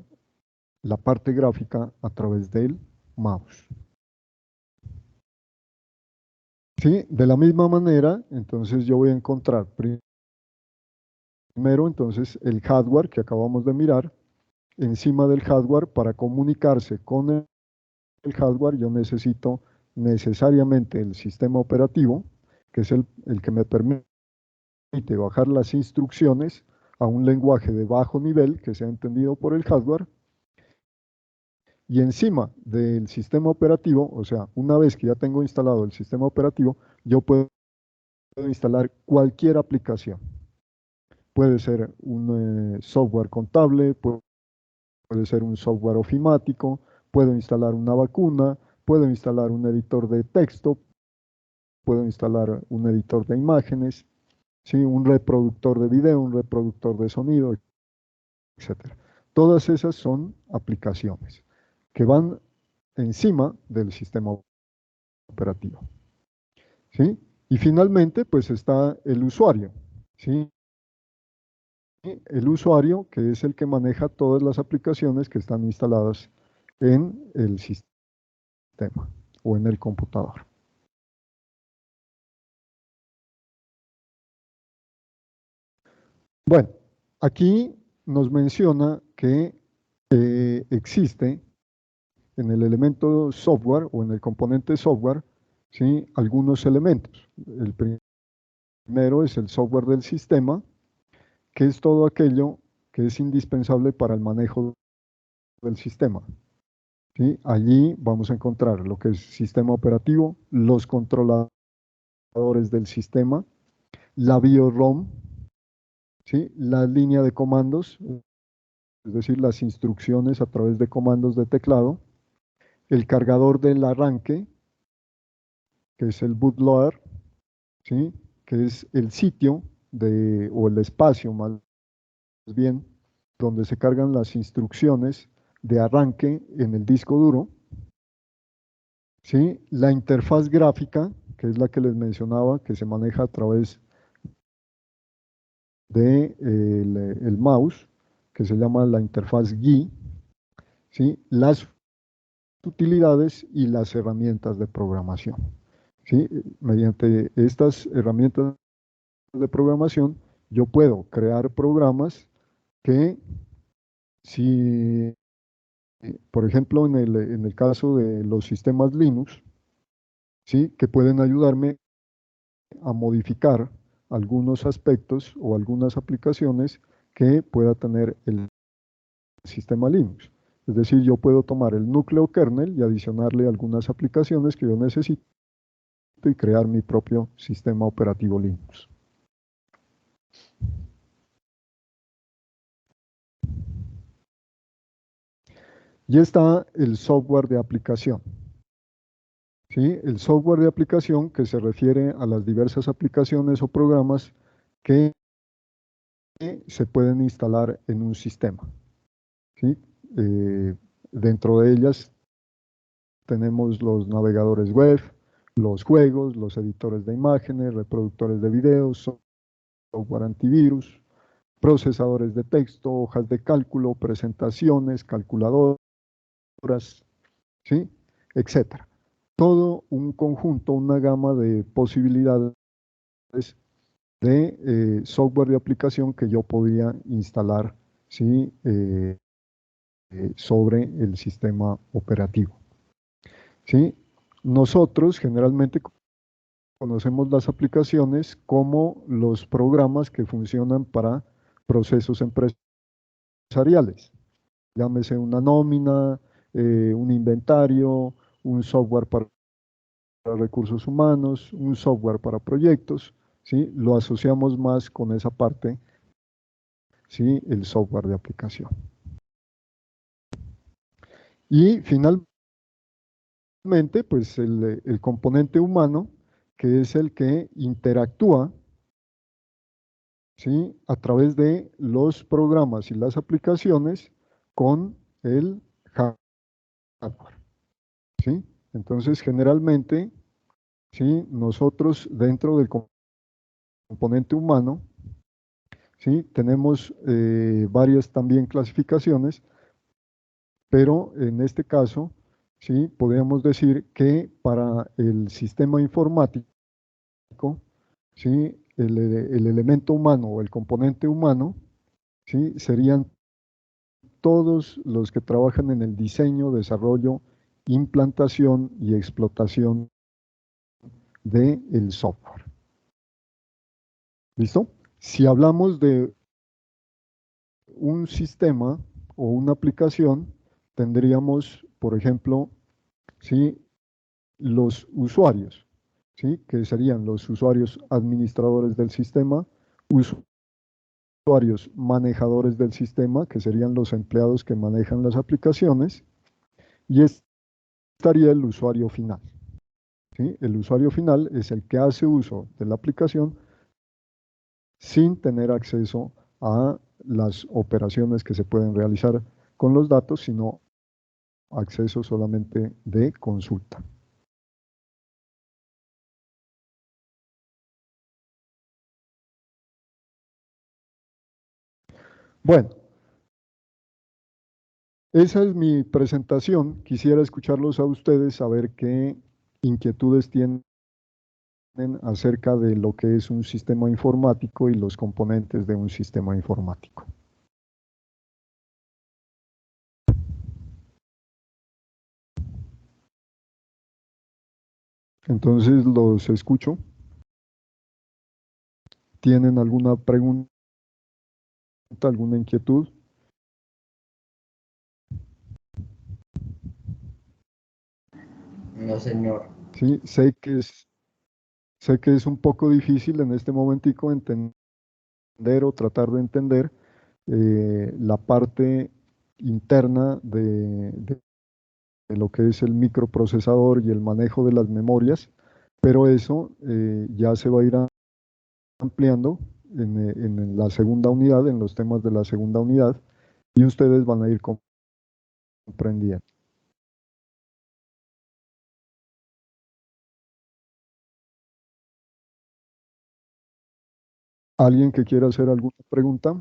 la parte gráfica a través del mouse. ¿Sí? De la misma manera, entonces yo voy a encontrar primero entonces el hardware que acabamos de mirar. Encima del hardware, para comunicarse con el hardware, yo necesito necesariamente el sistema operativo, que es el que me permite bajar las instrucciones a un lenguaje de bajo nivel que sea entendido por el hardware. Y encima del sistema operativo, o sea, una vez que ya tengo instalado el sistema operativo, yo puedo instalar cualquier aplicación. Puede ser un software contable, puede ser un software ofimático, puedo instalar una vacuna, puedo instalar un editor de texto, puedo instalar un editor de imágenes, ¿sí?, un reproductor de video, un reproductor de sonido, etc. Todas esas son aplicaciones que van encima del sistema operativo, ¿sí? Y finalmente, pues está el usuario, ¿sí? El usuario, que es el que maneja todas las aplicaciones que están instaladas en el sistema o en el computador. Bueno, aquí nos menciona que existe en el elemento software o en el componente software, ¿sí?, algunos elementos. El primero es el software del sistema, que es todo aquello que es indispensable para el manejo del sistema, ¿sí? Allí vamos a encontrar lo que es sistema operativo, los controladores del sistema, la BIOS-ROM, ¿sí?, la línea de comandos, es decir, las instrucciones a través de comandos de teclado, el cargador del arranque, que es el bootloader, ¿sí?, que es el sitio o el espacio más bien, donde se cargan las instrucciones de arranque en el disco duro, ¿sí?, la interfaz gráfica, que es la que les mencionaba, que se maneja a través de el mouse, que se llama la interfaz GUI, ¿sí?, las utilidades y las herramientas de programación, ¿sí? Mediante estas herramientas de programación, yo puedo crear programas que, si, por ejemplo, en el caso de los sistemas Linux, ¿sí?, que pueden ayudarme a modificar algunos aspectos o algunas aplicaciones que pueda tener el sistema Linux. Es decir, yo puedo tomar el núcleo kernel y adicionarle algunas aplicaciones que yo necesito y crear mi propio sistema operativo Linux. Y está el software de aplicación, ¿sí? El software de aplicación, que se refiere a las diversas aplicaciones o programas que se pueden instalar en un sistema, ¿sí? Dentro de ellas tenemos los navegadores web, los juegos, los editores de imágenes, reproductores de videos, software antivirus, procesadores de texto, hojas de cálculo, presentaciones, calculadoras, ¿sí?, etcétera. Todo un conjunto, una gama de posibilidades de software de aplicación que yo podía instalar, ¿sí?, sobre el sistema operativo, ¿sí? Nosotros generalmente conocemos las aplicaciones como los programas que funcionan para procesos empresariales. llámese una nómina, un inventario, un software para recursos humanos, un software para proyectos, ¿sí? Lo asociamos más con esa parte, ¿sí? El software de aplicación. Y finalmente, pues el componente humano, que es el que interactúa, ¿sí? A través de los programas y las aplicaciones con el hardware, ¿sí? Entonces, generalmente, ¿sí? Nosotros dentro del componente humano, ¿sí? Tenemos varias también clasificaciones, pero en este caso, ¿sí? Podríamos decir que para el sistema informático, ¿sí? El elemento humano o el componente humano, ¿sí? Serían todos los que trabajan en el diseño, desarrollo, implantación y explotación del software. ¿Listo? Si hablamos de un sistema o una aplicación, tendríamos, por ejemplo, ¿sí? Los usuarios, ¿sí? Que serían los usuarios administradores del sistema, usuarios manejadores del sistema, que serían los empleados que manejan las aplicaciones, y estaría el usuario final, ¿sí? El usuario final es el que hace uso de la aplicación sin tener acceso a las operaciones que se pueden realizar con los datos, sino acceso solamente de consulta. Bueno, esa es mi presentación. Quisiera escucharlos a ustedes, saber qué inquietudes tienen acerca de lo que es un sistema informático y los componentes de un sistema informático. Entonces los escucho. ¿Tienen alguna pregunta, alguna inquietud? No, señor. Sí, sé que es un poco difícil en este momentico entender o tratar de entender la parte interna de lo que es el microprocesador y el manejo de las memorias, pero eso ya se va a ir ampliando en la segunda unidad, en los temas de la segunda unidad, y ustedes van a ir comprendiendo. ¿Alguien que quiera hacer alguna pregunta?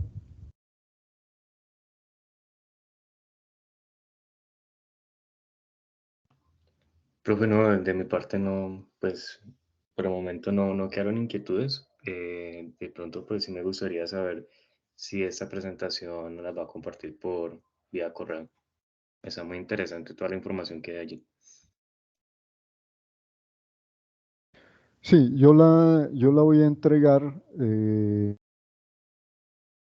Profe, no, de mi parte no, pues por el momento no quedaron inquietudes. De pronto, pues sí me gustaría saber si esta presentación la va a compartir por vía correo. Está muy interesante toda la información que hay allí. Sí, yo la voy a entregar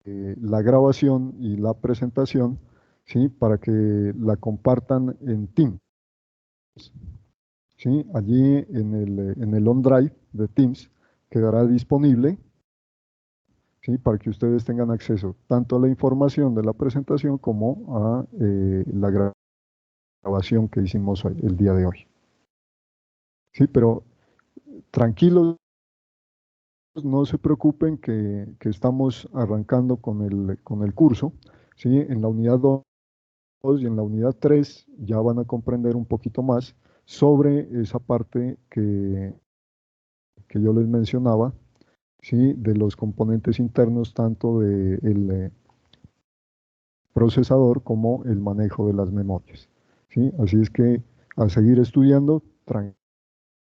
la grabación y la presentación, ¿sí? Para que la compartan en Teams, ¿sí? Allí en el OneDrive de Teams quedará disponible, ¿sí? Para que ustedes tengan acceso tanto a la información de la presentación como a la grabación que hicimos hoy, el día de hoy. Sí, pero tranquilos, no se preocupen que estamos arrancando con el curso, ¿sí? En la unidad 2 y en la unidad 3 ya van a comprender un poquito más sobre esa parte que yo les mencionaba, ¿sí? De los componentes internos, tanto del procesador como el manejo de las memorias, ¿sí? Así es que a seguir estudiando,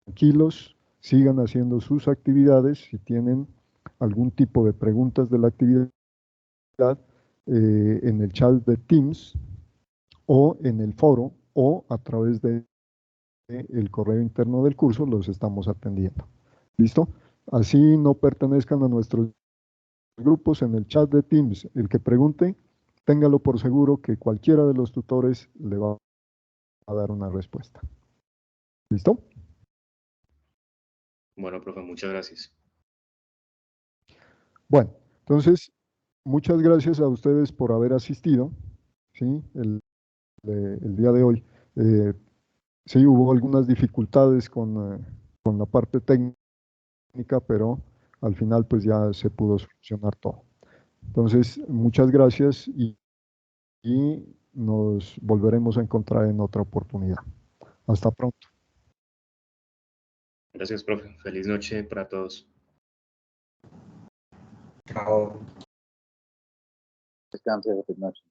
tranquilos, sigan haciendo sus actividades. Si tienen algún tipo de preguntas de la actividad, en el chat de Teams o en el foro o a través de el correo interno del curso, los estamos atendiendo. ¿Listo? Así no pertenezcan a nuestros grupos en el chat de Teams. El que pregunte, téngalo por seguro que cualquiera de los tutores le va a dar una respuesta. ¿Listo? Bueno, profe, muchas gracias. Bueno, entonces, muchas gracias a ustedes por haber asistido, ¿sí? El día de hoy. Sí, hubo algunas dificultades con la parte técnica, pero al final pues ya se pudo solucionar todo. Entonces, muchas gracias y nos volveremos a encontrar en otra oportunidad. Hasta pronto. Gracias, profe. Feliz noche para todos. Chao. Descanse, feliz noche.